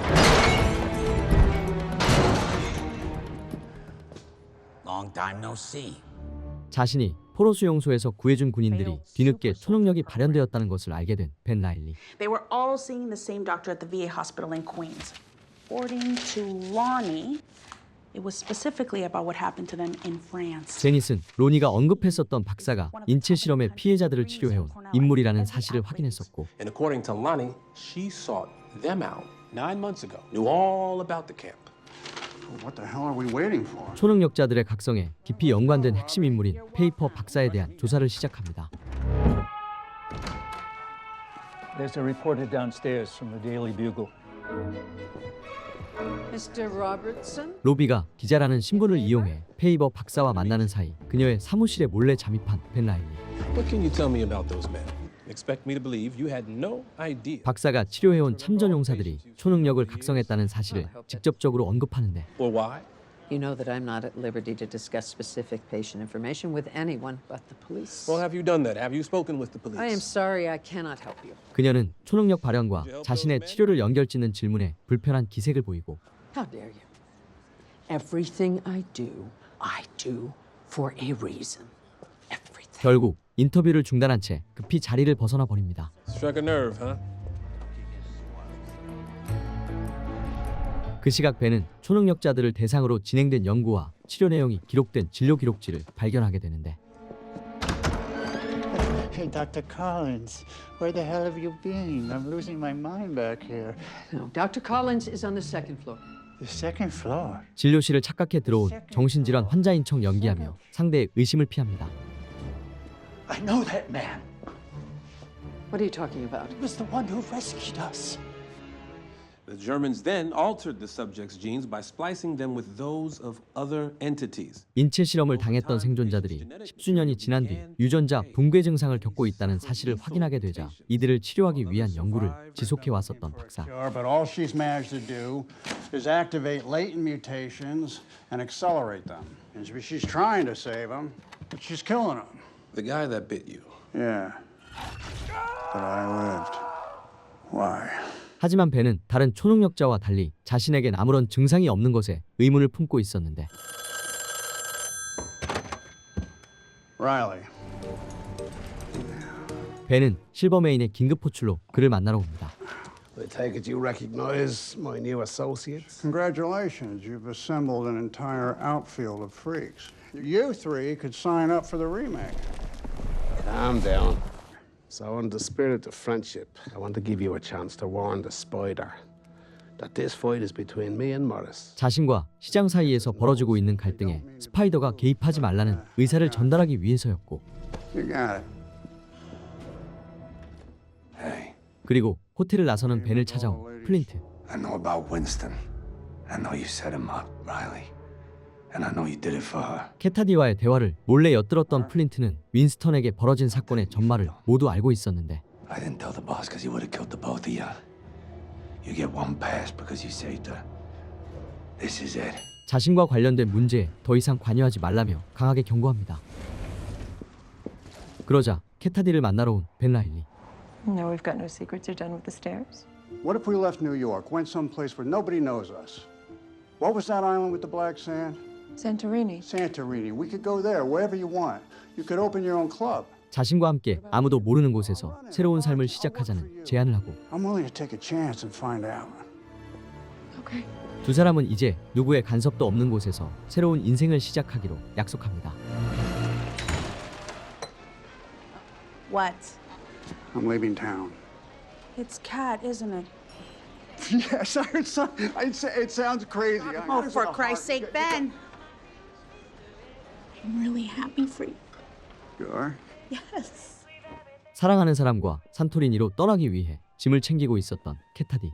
Long time no see. 자신이 포로 수용소에서 구해준 군인들이 뒤늦게 초능력이 발현되었다는 것을 알게 된 벤 라일리. They were all seeing the same doctor at the VA hospital in Queens. According to Lonnie, it was specifically about what happened to them in France. 제닛은 로니가 언급했었던 박사가 인체 실험의 피해자들을 치료해온 인물이라는 사실을 확인했었고, And according to Lonnie, she sought them out 9 months ago. Knew all about the camp. What the hell are we waiting for? 초능력자들의 각성에 깊이 연관된 핵심 인물인 페이퍼 박사에 대한 조사를 시작합니다. There's a reporter downstairs from the Daily Bugle. Mr. Robertson? 로비가 기자라는 신분을 이용해 페이버 박사와 만나는 사이 그녀의 사무실에 몰래 잠입한 벤 라일리. What can you tell me about those men? Expect me to believe you had no idea. 박사가 치료해온 참전 용사들이 초능력을 각성했다는 사실을 직접적으로 언급하는데, Or why? You know that I'm not at liberty to discuss specific patient information with anyone but the police. Well, have you done that? Have you spoken with the police? I am sorry, I cannot help you. 그녀는 초능력 발현과 자신의 치료를 연결짓는 질문에 불편한 기색을 보이고, How dare you? Everything I do for a reason. 결국 인터뷰를 중단한 채 급히 자리를 벗어나 버립니다. Struck a nerve, huh? 그 시각 벤은 초능력자들을 대상으로 진행된 연구와 치료 내용이 기록된 진료 기록지를 발견하게 되는데, Hey, Dr. Collins, where the hell have you been? I'm losing my mind back here. No, Dr. Collins is on the second floor. The second floor? 진료실을 착각해 들어온 정신질환 환자인 척 연기하며 상대의 의심을 피합니다. I know that man. What are you talking about? He was the one who rescued us. The Germans then altered the subject's genes by splicing them with those of other entities. 인체 실험을 당했던 생존자들이 10수년이 지난 뒤 유전자 붕괴 증상을 겪고 있다는 사실을 확인하게 되자 이들을 치료하기 위한 연구를 지속해 왔었던 박사. But all she's managed to do is activate latent mutations and accelerate them. And she's trying to save them, but she's killing them. The guy that bit you. Yeah. But I lived. Why? 하지만 벤은 다른 초능력자와 달리 자신에겐 아무런 증상이 없는 것에 의문을 품고 있었는데, Riley. 벤은 실버메인의 긴급 호출로 그를 만나러 옵니다. I take it you recognize my new associates? Congratulations, you've assembled an entire outfield of freaks. You three could sign up for the remake. Calm down. So in the spirit of friendship, I want to give you a chance to warn the Spider that this fight is between me and Morris. 자신과 시장 사이에서 벌어지고 있는 갈등에 스파이더가 개입하지 말라는 의사를 전달하기 위해서였고, You got it. Hey, 그리고 호텔을 나서는 벤을 찾아온 플린트. I know about Winston. I know you set him up, Riley. And I know you did it for her. 캐타디와의 대화를 몰래 엿들었던 플린트는 윈스턴에게 벌어진 사건의 전말을 모두 알고 있었는데, I didn't tell the boss because he would have killed the both of you. You get one pass because you saved her. This is it. 자신과 관련된 문제에 더 이상 관여하지 말라며 강하게 경고합니다. 그러자 캐타디를 만나러 온 벤 라일리. No, we've got no secrets. You're done with the stairs. What if we left New York, went someplace where nobody knows us? What was that island with the black sand? Santorini. Santorini. We could go there, wherever you want. You could open your own club. 자신과 함께 아무도 모르는 곳에서 새로운 삶을 시작하자는 제안을 하고, I'm willing to take a chance and find out. Okay. 두 사람은 이제 누구의 간섭도 없는 곳에서 새로운 인생을 시작하기로 약속합니다. What? I'm leaving town. It's Kat, isn't it? Yes, I heard some. It sounds crazy. Oh, for Christ's sake, Ben. I'm really happy for you. You are? Yes. 사랑하는 사람과 산토리니로 떠나기 위해 짐을 챙기고 있었던 캐타디.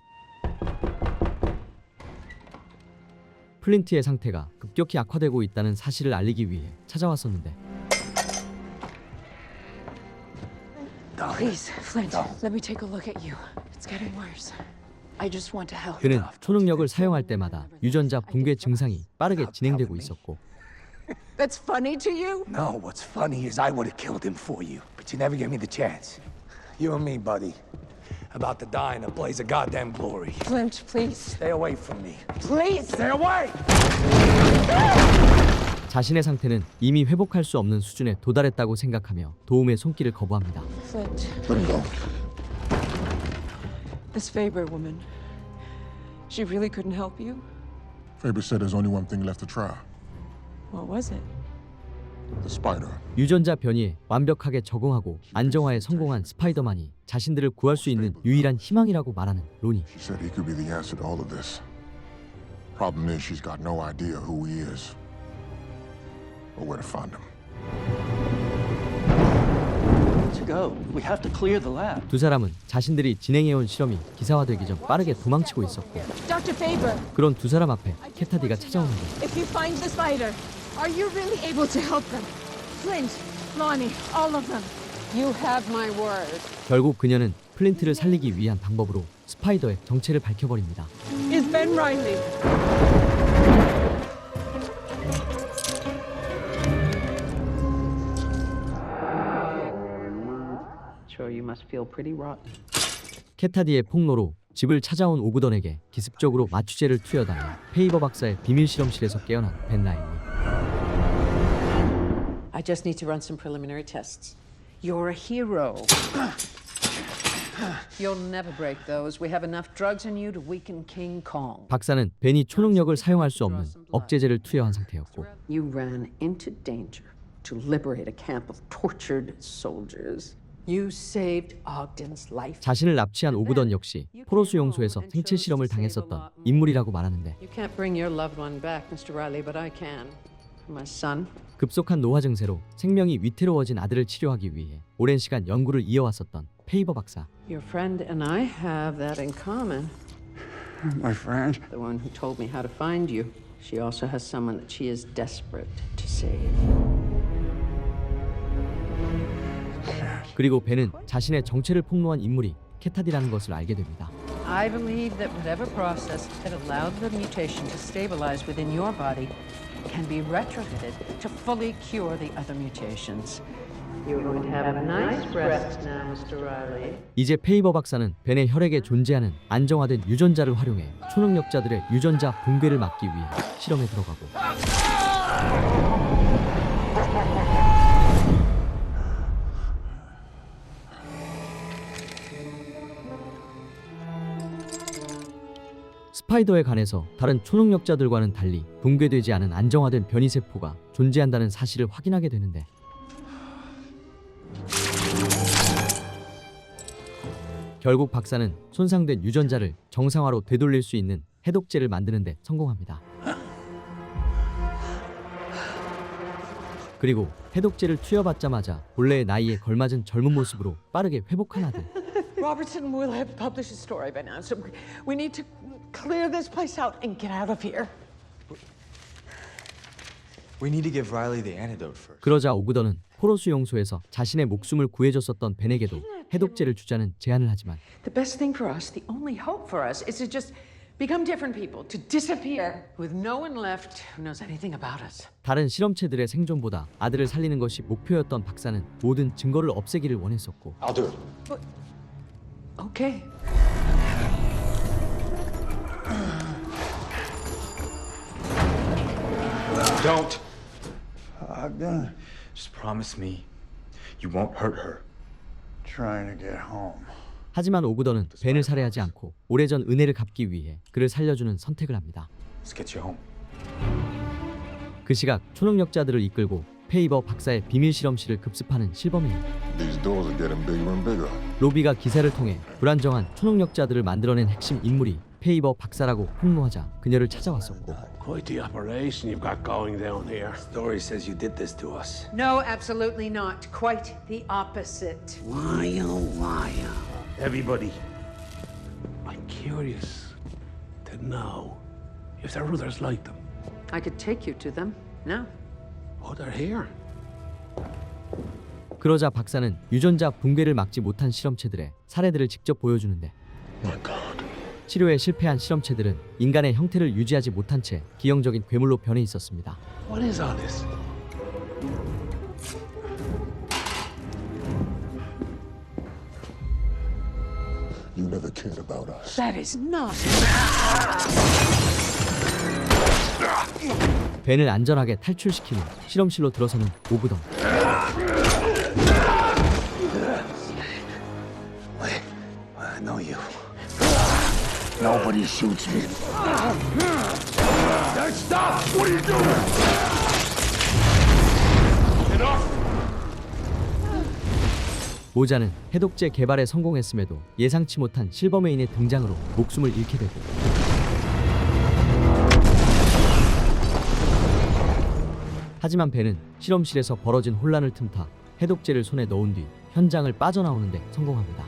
플린트의 상태가 급격히 악화되고 있다는 사실을 알리기 위해 찾아왔었는데, Please, Flint, let me take a look at you. It's getting worse. I just want to help. 그는 초능력을 사용할 때마다 유전자 붕괴 증상이 빠르게 진행되고 있었고, That's funny to you? No, what's funny is I would have killed him for you, but But you never gave me the chance. You and me, buddy. About to die in a blaze of goddamn glory. Flint, please. Stay away from me. Please! Stay away! 자신의 상태는 이미 회복할 수 없는 수준에 도달했다고 생각하며 도움의 손길을 거부합니다. Flint. Let him go. This Faber woman, she really couldn't help you? Faber said there's only one thing left to try. What was it? The spider. 유전자 변이에 완벽하게 적응하고 안정화에 성공한 스파이더만이 자신들을 구할 수 있는 유일한 희망이라고 말하는 로니. She said he could be the answer to all of this. Problem is, she's got no idea who he is or where to find him. To go. We have to clear the lab. 두 사람은 자신들이 진행해온 실험이 기사화되기 전 빠르게 도망치고 있었고, Dr. Faber, 그런 두 사람 앞에 캐타디가 찾아오는데 if you find the spider, are you really able to help them? Flint, Lonnie, all of them. You have my word. 결국 그녀는 플린트를 살리기 위한 방법으로 스파이더의 정체를 밝혀버립니다. Is Ben Riley? Sure, you must feel pretty rotten. 캐타디의 폭로로 집을 찾아온 오구던에게 기습적으로 마취제를 투여당해 페이버 박사의 비밀 실험실에서 깨어난 벤 라일리. I just need to run some preliminary tests. You're a hero. You'll never break those. We have enough drugs in you to weaken King Kong. 박사는 벤이 초능력을 사용할 수 없는 억제제를 투여한 상태였고, You ran into danger to liberate a camp of tortured soldiers. You saved Ogden's life. 자신을 납치한 오구던 역시 포로수 용소에서 생체 실험을 당했었던 인물이라고 말하는데, You can't bring your loved one back, Mr. Riley, but I can. My son. 급속한 노화 증세로 생명이 위태로워진 아들을 치료하기 위해 오랜 시간 연구를 이어왔었던 페이버 박사. Your friend and I have that in common. My friend? The one who told me how to find you. She also has someone that she is desperate to save. 그리고 벤은 자신의 정체를 폭로한 인물이 캐타디라는 것을 알게 됩니다. I believe that whatever process that allowed the mutation to stabilize within your body can be retrofitted to fully cure the other mutations. You're going to have a nice rest now, Mr. Riley. 이제 페이버 박사는 벤의 혈액에 존재하는 안정화된 유전자를 활용해 초능력자들의 유전자 붕괴를 막기 위해 실험에 들어가고, 스파이더에 관해서 다른 초능력자들과는 달리 붕괴되지 않은 안정화된 변이세포가 존재한다는 사실을 확인하게 되는데, 결국 박사는 손상된 유전자를 정상화로 되돌릴 수 있는 해독제를 만드는 데 성공합니다. 그리고 해독제를 투여받자마자 본래의 나이에 걸맞은 젊은 모습으로 빠르게 회복한 아들. Robertson will have published a story by now, so we need to clear this place out and get out of here. We need to give Riley the antidote first. 그러자 오구던은 포로수 용소에서 자신의 목숨을 구해줬었던 벤에게도 해독제를 주자는 제안을 하지만, The best thing for us, the only hope for us, is to just become different people, to disappear with no one left who knows anything about us. 다른 실험체들의 생존보다 아들을 살리는 것이 목표였던 박사는 모든 증거를 없애기를 원했었고, I'll do it. But, okay. Don't. Ogden. Just promise me you won't hurt her. Trying to get home. 하지만 오구던은 벤을 살해하지 않고 오래전 은혜를 갚기 위해 그를 살려주는 선택을 합니다. Let's get you home. 그 시각 초능력자들을 이끌고 페이버 박사의 비밀 실험실을 급습하는 실버맨. These doors are getting bigger and bigger. 로비가 기사를 통해 불안정한 초능력자들을 만들어낸 핵심 인물이 페이버 박사라고 폭로하자 그녀를 찾아왔었고, Quite the operation you've got going down here. Story says you did this to us. No, absolutely not. Quite the opposite. Why, oh, why? Everybody, I'm curious to know if there are others like them. I could take you to them now. Oh, they're here. 그러자 박사는 유전자 붕괴를 막지 못한 실험체들의 사례들을 직접 보여주는데, My God. 치료에 실패한 실험체들은 인간의 형태를 유지하지 못한 채 기형적인 괴물로 변해 있었습니다. What is all this? You never cared about us. That is not. 벤을 안전하게 탈출시키며 실험실로 들어서는 오브던. Wait, I know you. Nobody shoots me. Hey, stop! What are you doing? Enough! 모자는 해독제 개발에 성공했음에도 예상치 못한 실버메인의 등장으로 목숨을 잃게 되고, 하지만 벤은 실험실에서 벌어진 혼란을 틈타 해독제를 손에 넣은 뒤 현장을 빠져나오는 데 성공합니다.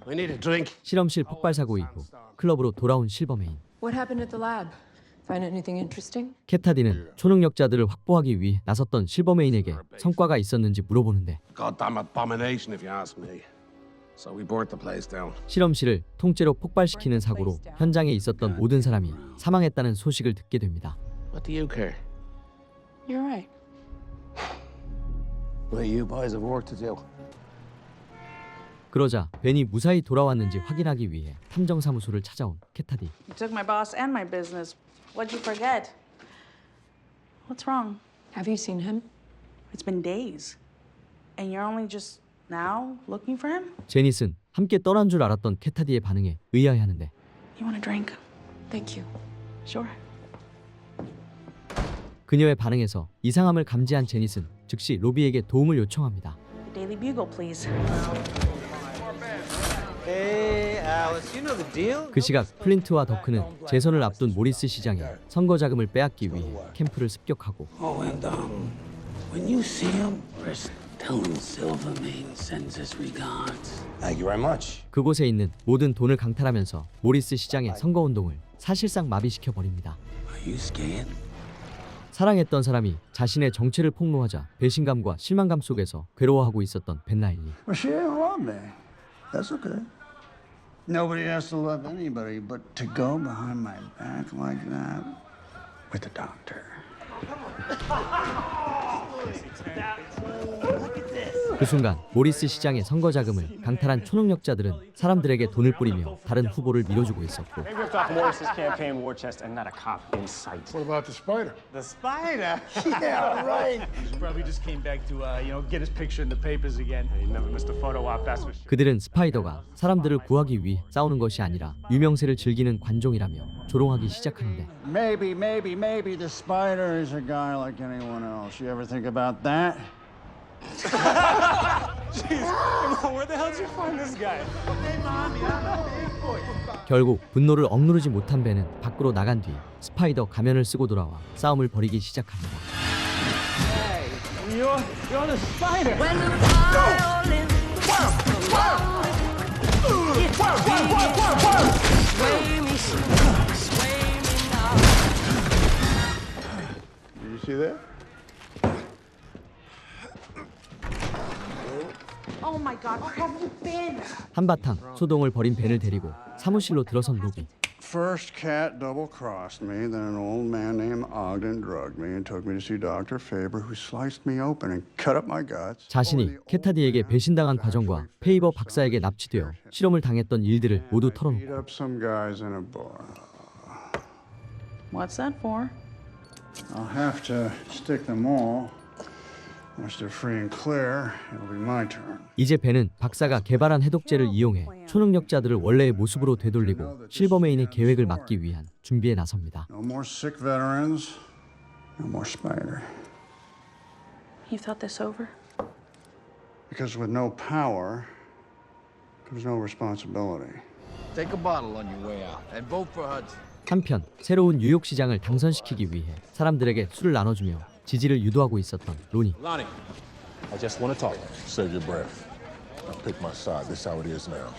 I need a drink. 실험실 폭발 사고 이후 클럽으로 돌아온 실버메인. What happened at the lab? Find anything interesting? 캣타디는 초능력자들을 확보하기 위해 나섰던 실버메인에게 성과가 있었는지 물어보는데, Goddamn abomination, if you ask me. So we burnt the place down. 실험실을 통째로 폭발시키는 사고로 현장에 있었던 모든 사람이 사망했다는 소식을 듣게 됩니다. What do you care? You're right. Well, you boys have work to do. 그러자 벤이 무사히 돌아왔는지 확인하기 위해 탐정사무소를 찾아온 캣타디. You took my boss and my business. What'd you forget? What's wrong? Have you seen him? It's been days. And you're only just now looking for him? 제닛은 함께 떠난 줄 알았던 캣타디의 반응에 의아해하는데, You want a drink? Thank you. Sure. 그녀의 반응에서 이상함을 감지한 제닛은 즉시 로비에게 도움을 요청합니다. The Daily Bugle, please. Hey, Alice, you know the deal? 그 시각 플린트와 더크는 재선을 앞둔 모리스 시장에 선거 자금을 빼앗기 위해 캠프를 습격하고, Oh, and when you see him, first tell him Silvermane sends his regards. Thank you very much. 그곳에 있는 모든 돈을 강탈하면서 모리스 시장의 선거 운동을 사실상 마비시켜 버립니다. Are you scared? 사랑했던 사람이 자신의 정체를 폭로하자 배신감과 실망감 속에서 괴로워하고 있었던 벤 라일리. Well, she didn't love me. That's okay. Nobody has to love anybody, but to go behind my back like that with the doctor. 그 순간 모리스 시장의 선거 자금을 강탈한 초능력자들은 사람들에게 돈을 뿌리며 다른 후보를 밀어주고 있었고, Maybe we'll talk Morris's campaign war chest and not a cop in sight. What about the spider? The spider? Yeah, right. He probably just came back to, get his picture in the papers again. He never missed a photo op, that's for sure. 그들은 스파이더가 사람들을 구하기 위해 싸우는 것이 아니라 유명세를 즐기는 관종이라며 조롱하기 시작하는데, Maybe the spider is a guy like anyone else. You ever think about that? Jeez, Mom, where the hell did you find this guy? Hey, Mommy, I'm a big boy. 결국 분노를 억누르지 못한 벤은 밖으로 나간 뒤 스파이더 가면을 쓰고 돌아와 싸움을 벌이기 시작합니다. Hey, you're the spider. When the violin Sway me now. Did you see that? Oh my God, where have you been? 한바탕 소동을 벌인 벤을 데리고 사무실로 들어선 로비. First cat double-crossed me, then an old man named Ogden drugged me and took me to see Dr. Faber, who sliced me open and cut up my guts. 자신이 캣타디에게 배신당한 과정과 페이버 박사에게 납치되어 실험을 당했던 일들을 모두 Beat 털어놓고, up some guys in a bar. What's that for? I'll have to stick them all. Once they're free and clear, it'll be my turn. 이제 벤은 박사가 개발한 해독제를 이용해 초능력자들을 원래의 모습으로 되돌리고 실버메인의 계획을 막기 위한 준비에 나섭니다. No more sick veterans, no more spider. You thought this over? Because with no power comes no responsibility. Take a bottle on your way out and vote for Hudson. 한편 새로운 뉴욕 시장을 당선시키기 위해 사람들에게 술을 나눠주며 지지를 유도하고 있었던 로니. Lonnie, I just want to talk. Save your breath. I'll pick my side. This is how it is now.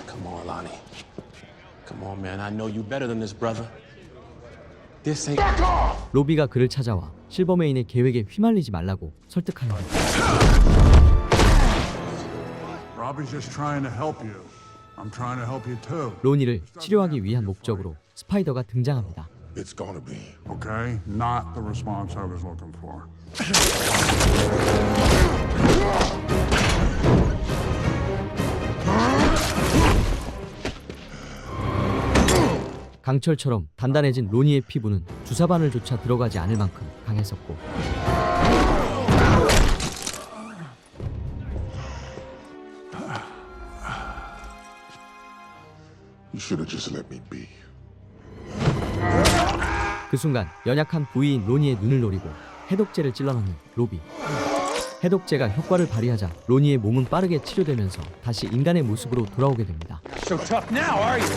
Come on, Lonnie. Come on, man. I know you better than this, brother. This ain't. 로비가 그를 찾아와 실버메인의 계획에 휘말리지 말라고 설득하는데, Robbie's just trying to help you. I'm trying to help you too. 로니를 치료하기 위한 목적으로 스파이더가 등장합니다. It's gonna be. Okay? Not the response I was looking for. 강철처럼 단단해진 로니의 피부는 주사바늘조차 들어가지 않을 만큼 강했었고 You should have just let me be. 그 순간 연약한 부위인 로니의 눈을 노리고 해독제를 찔러넣는 로비. 해독제가 효과를 발휘하자 로니의 몸은 빠르게 치료되면서 다시 인간의 모습으로 돌아오게 됩니다. So tough now, are you?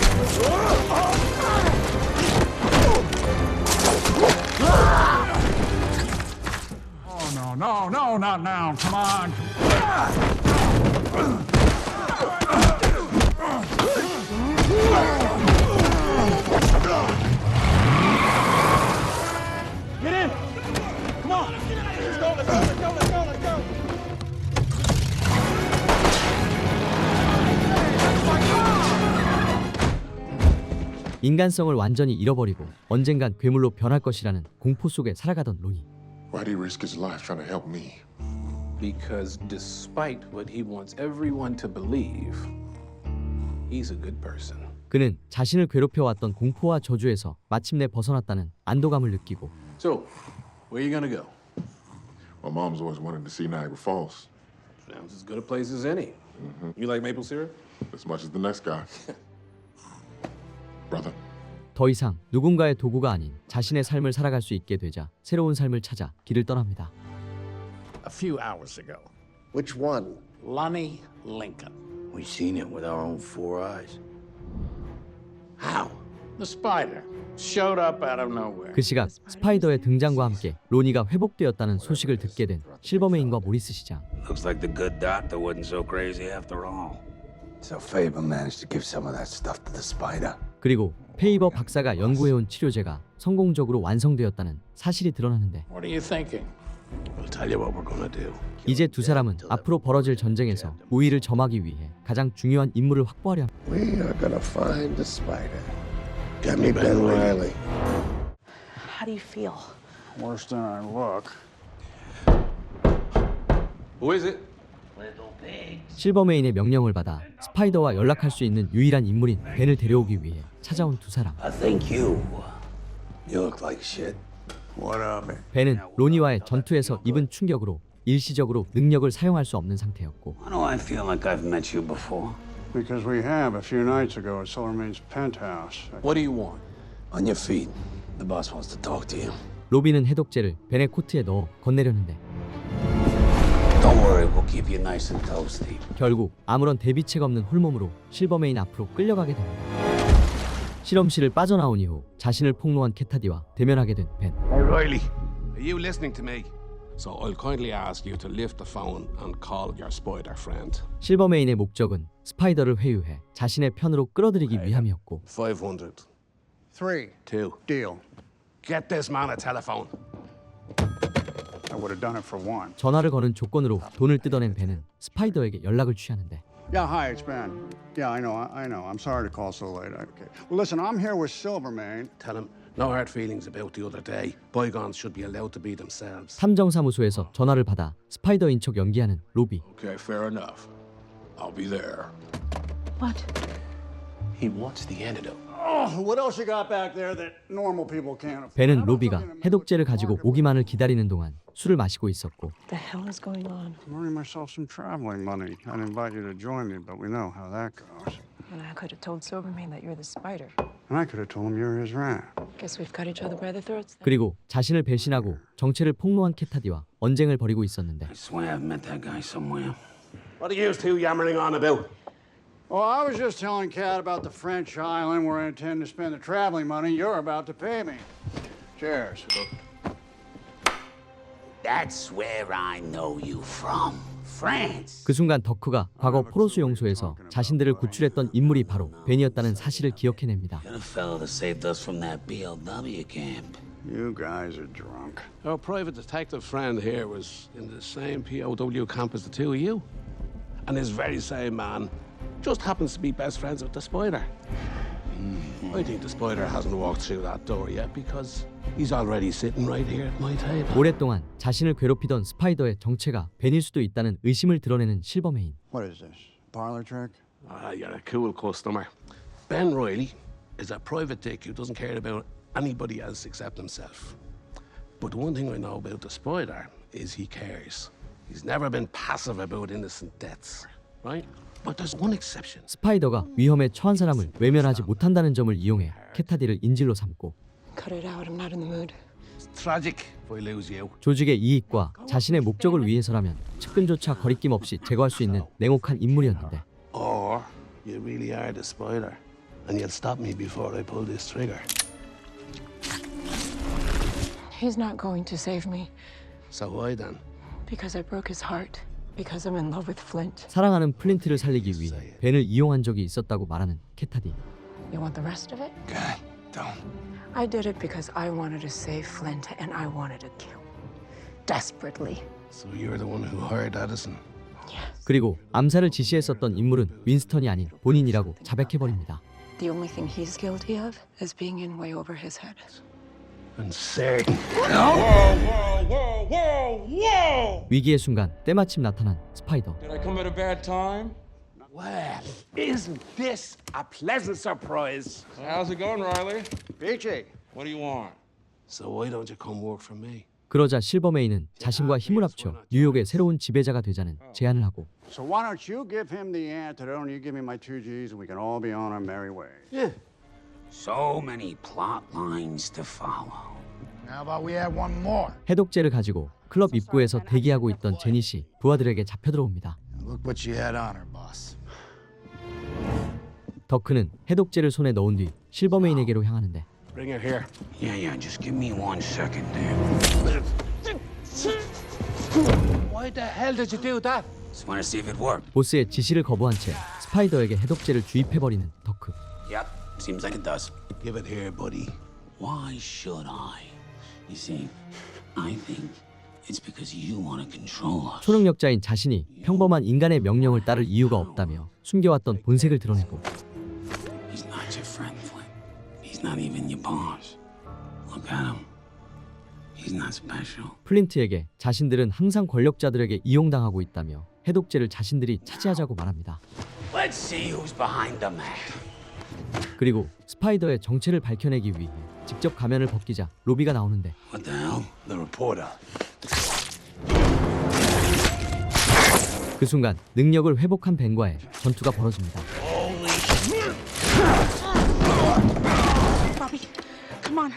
Oh, no, not now. Come on. Get in! Come on! Let's go, let's go, let's go, let's go, let's go! 인간성을 완전히 잃어버리고 언젠간 괴물로 변할 것이라는 공포 속에 살아가던 로니. Why'd he risk his life trying to help me? Because despite what he wants everyone to believe, he's a good person. 그는 자신을 괴롭혀왔던 공포와 저주에서 마침내 벗어났다는 안도감을 느끼고 So, where you gonna go? My mom's always wanted to see Niagara Falls. Sounds as good a place as any. You like maple syrup? As much as the next guy. Brother. 더 이상 누군가의 도구가 아닌 자신의 삶을 살아갈 수 있게 되자 새로운 삶을 찾아 길을 떠납니다. A few hours ago. Which one? Lonnie Lincoln. We seen it with our own four eyes. How? The spider showed up out of nowhere. 그 시각 스파이더의 등장과 함께 로니가 회복되었다는 소식을 듣게 된 실버메인과 모리스 시장. Looks like the good doctor wasn't so crazy after all. So Faber managed to give some of that stuff to the spider. 그리고 페이버 박사가 연구해온 치료제가 성공적으로 완성되었다는 사실이 드러나는데 What are you thinking? We'll tell you what we're gonna do. 이제 두 사람은 앞으로 벌어질 전쟁에서 우위를 점하기 위해 가장 중요한 인물을 확보하려 합니다. We are gonna find the spider. Get me Ben Reilly. How do you feel? Worse than I look. Who is it? 실버메인의 명령을 받아 스파이더와 연락할 수 있는 유일한 인물인 벤을 데려오기 위해 찾아온 두 사람. I think you look like shit. What of it? 벤은 로니와의 전투에서 입은 충격으로 일시적으로 능력을 사용할 수 없는 상태였고 Why do I feel like I've met you before? Because we have a few nights ago at Silvermane's penthouse. What do you want? On your feet. The boss wants to talk to you. 로비는 해독제를 벤의 코트에 넣어 건네려는데 Don't worry, we'll keep you nice and toasty. 결국 아무런 대비책 없는 홀몸으로 실버메인 앞으로 끌려가게 됩니다. 실험실을 빠져나온 이후 자신을 폭로한 캐타디와 대면하게 된 벤. Hey, Riley, are you listening to me? So I'll kindly ask you to lift the phone and call your spider friend. 실버메인의 목적은 스파이더를 회유해 자신의 편으로 끌어들이기 위함이었고 500. 3. 2. Deal. Get this man a telephone. I would have done it for one. 전화를 거는 조건으로 돈을 뜯어낸 벤은 스파이더에게 연락을 취하는데 Yeah, hi, it's Ben. Yeah, I know. I'm sorry to call so late. Okay. Well, listen, I'm here with Silvermane. Tell him no hard feelings about the other day. Bygones should be allowed to be themselves. 탐정사무소에서 전화를 받아 스파이더인 척 연기하는 로비. Okay, fair enough. I'll be there. What? He wants the antidote. Oh, what else you got back there that normal people can't afford? 벤은 로비가 해독제를 가지고 오기만을 기다리는 동안 술을 마시고 있었고 What the hell is going on? I'm earning myself some traveling money. I'd invite you to join me, but we know how that goes. And I could have told Silvermane that you're the spider. And I could have told him you're his rat. Guess we've got each other by the throats then. 그리고 자신을 배신하고 정체를 폭로한 캐타디와 언쟁을 벌이고 있었는데 I swear I've met that guy somewhere. What are you two yammering on about? Well, I was just telling Kat about the French island where I intend to spend the traveling money you're about to pay me. Cheers. That's where I know you from. France. 그 순간 덕후가 과거 포로수 용소에서 자신들을 구출했던 인물이 바로 벤이었다는 사실을 기억해냅니다. You're the fellow that saved us from that BLW camp. You guys are drunk. Our private detective friend here was in the same POW camp as the two of you. And this very same man just happens to be best friends with the spider. I think the spider hasn't walked through that door yet because he's already sitting right here at my table. 오랫동안 자신을 괴롭히던 스파이더의 정체가 벤일 수도 있다는 의심을 드러내는 실버메인. What is this? Parlor trick? You're a cool customer. Ben Riley is a private dick who doesn't care about anybody else except himself. But the one thing I know about the spider is he cares. He's never been passive about innocent deaths, right? But there's one exception. 스파이더가 위험에 처한 사람을 외면하지 못한다는 점을 이용해 캣타디를 인질로 삼고 Cut it out. I'm not in the mood. It's tragic if I lose you. 조직의 이익과 자신의 목적을 위해서라면 측근조차 거리낌 없이 제거할 수 있는 냉혹한 인물이었는데 Or you really are the spider, and you'll stop me before I pull this trigger. He's not going to save me So why then? because I broke his heart. Because I'm in love with Flint. 사랑하는 플린트를 살리기 위해 벤을 이용한 적이 있었다고 말하는 캣타디. You want the rest of it? God, don't. I did it because I wanted to save Flint and I wanted to kill. Desperately. So you're the one who hired Addison? 그리고 암살을 지시했었던 인물은 윈스턴이 아닌 본인이라고 자백해버립니다. The only thing he's guilty of is being in way over his head. And certain. Whoa! 위기의 순간 때마침 나타난 스파이더. Did I come at a bad time? Well, isn't this a pleasant surprise? How's it going, Riley? Peachy. What do you want? So why don't you come work for me? 그러자 실버메인은 자신과 힘을 합쳐 뉴욕의 새로운 지배자가 되자는 제안을 하고 So why don't you give him the antidote and you give me my 2 G's and we can all be on our merry way. Yeah. So many plot lines to follow. How about we add one more? 해독제를 가지고 클럽 입구에서 대기하고 있던 제닛이 부하들에게 잡혀들어옵니다. Look what you had on her, boss. 더크는 해독제를 손에 넣은 뒤 실버메인에게로 향하는데 Bring her here. Yeah, just give me 1 second there. Why the hell did you do that? Just want to see if it worked. 보스의 지시를 거부한 채 스파이더에게 해독제를 주입해버리는 더크. Yep, seems like it does. Give it here, buddy. Why should I? You see, I think it's because you want to control us. 초능력자인 자신이 평범한 인간의 명령을 따를 이유가 없다며 숨겨왔던 본색을 드러내고 He's not your friend, Flint. He's not even your boss. Look at him. He's not special. 플린트에게 자신들은 항상 권력자들에게 이용당하고 있다며 해독제를 자신들이 차지하자고 말합니다. Let's see who's behind the mask. 그리고 스파이더의 정체를 밝혀내기 위해 직접 가면을 벗기자 로비가 나오는데 What the hell? The reporter. 그 순간 능력을 회복한 벤과의 전투가 벌어집니다. Bobby, come on.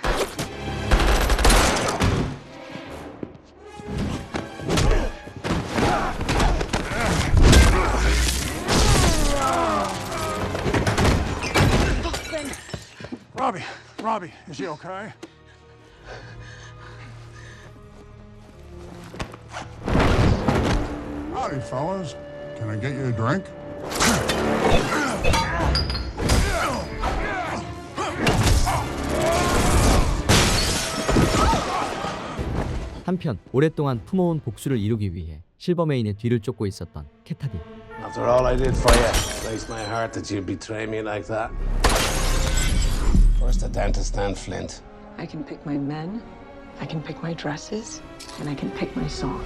Robbie, is he okay? Howdy, fellas. Can I get you a drink? 한편 오랫동안 품어온 복수를 이루기 위해 실버메인의 뒤를 쫓고 있었던 캣타디. After all I did for you, breaks my heart that you'd betray me like that. First the dentist, then Flint. I can pick my men, I can pick my dresses, and I can pick my songs.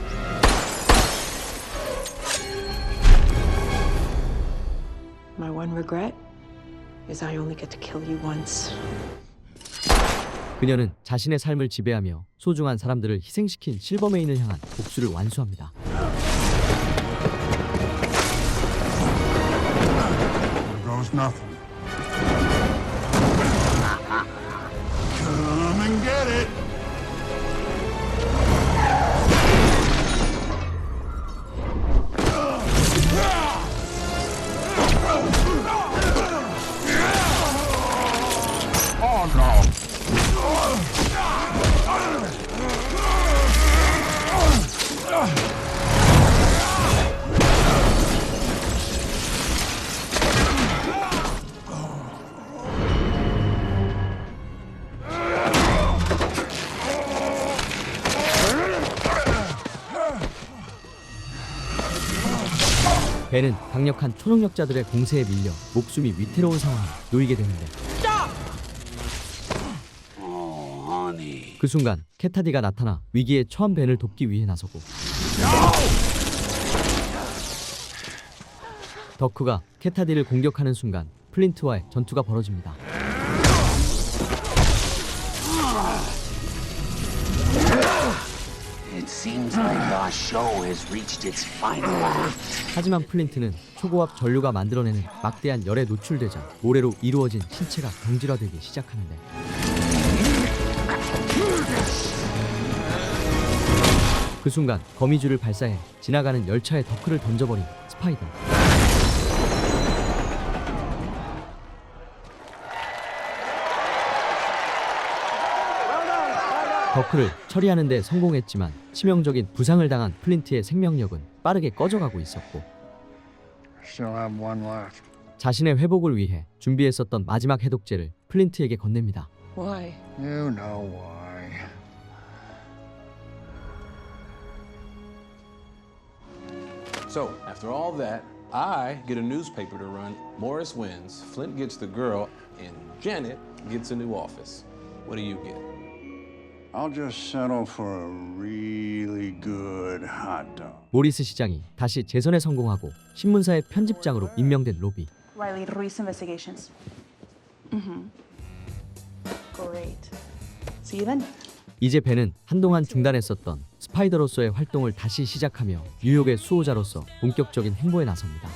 My one regret is I only get to kill you once. 그녀는 자신의 삶을 지배하며 소중한 사람들을 희생시킨 실버메인을 향한 복수를 완수합니다. There goes nothing. Come and get it. Oh no. 벤은 강력한 초능력자들의 공세에 밀려 목숨이 위태로운 상황에 놓이게 되는데 money. 그 순간 캐타디가 나타나 위기에 처한 벤을 돕기 위해 나서고 덕후가 캐타디를 공격하는 순간 플린트와의 전투가 벌어집니다. It seems like our show has reached its final act. 하지만 플린트는 초고압 전류가 만들어내는 막대한 열에 노출되자 모래로 이루어진 신체가 경질화되기 시작하는데 그 순간 거미줄을 발사해 지나가는 열차에 덕후를 던져버린 스파이더. 덕후를 처리하는 데 성공했지만 치명적인 부상을 당한 플린트의 생명력은 빠르게 꺼져가고 있었고 Still have one left. 자신의 회복을 위해 준비했었던 마지막 해독제를 플린트에게 건넵니다. Why? You know why. So, after all that, I get a newspaper to run. Morris wins, Flint gets the girl, and Janet gets a new office. What do you get? I'll just settle for a really good hot dog. 모리스 시장이 다시 재선에 성공하고 신문사의 편집장으로 임명된 로비. Riley Ruiz Investigations. Great. See you then. 이제 벤은 한동안 중단했었던 스파이더로서의 활동을 다시 시작하며 뉴욕의 수호자로서 본격적인 행보에 나섭니다.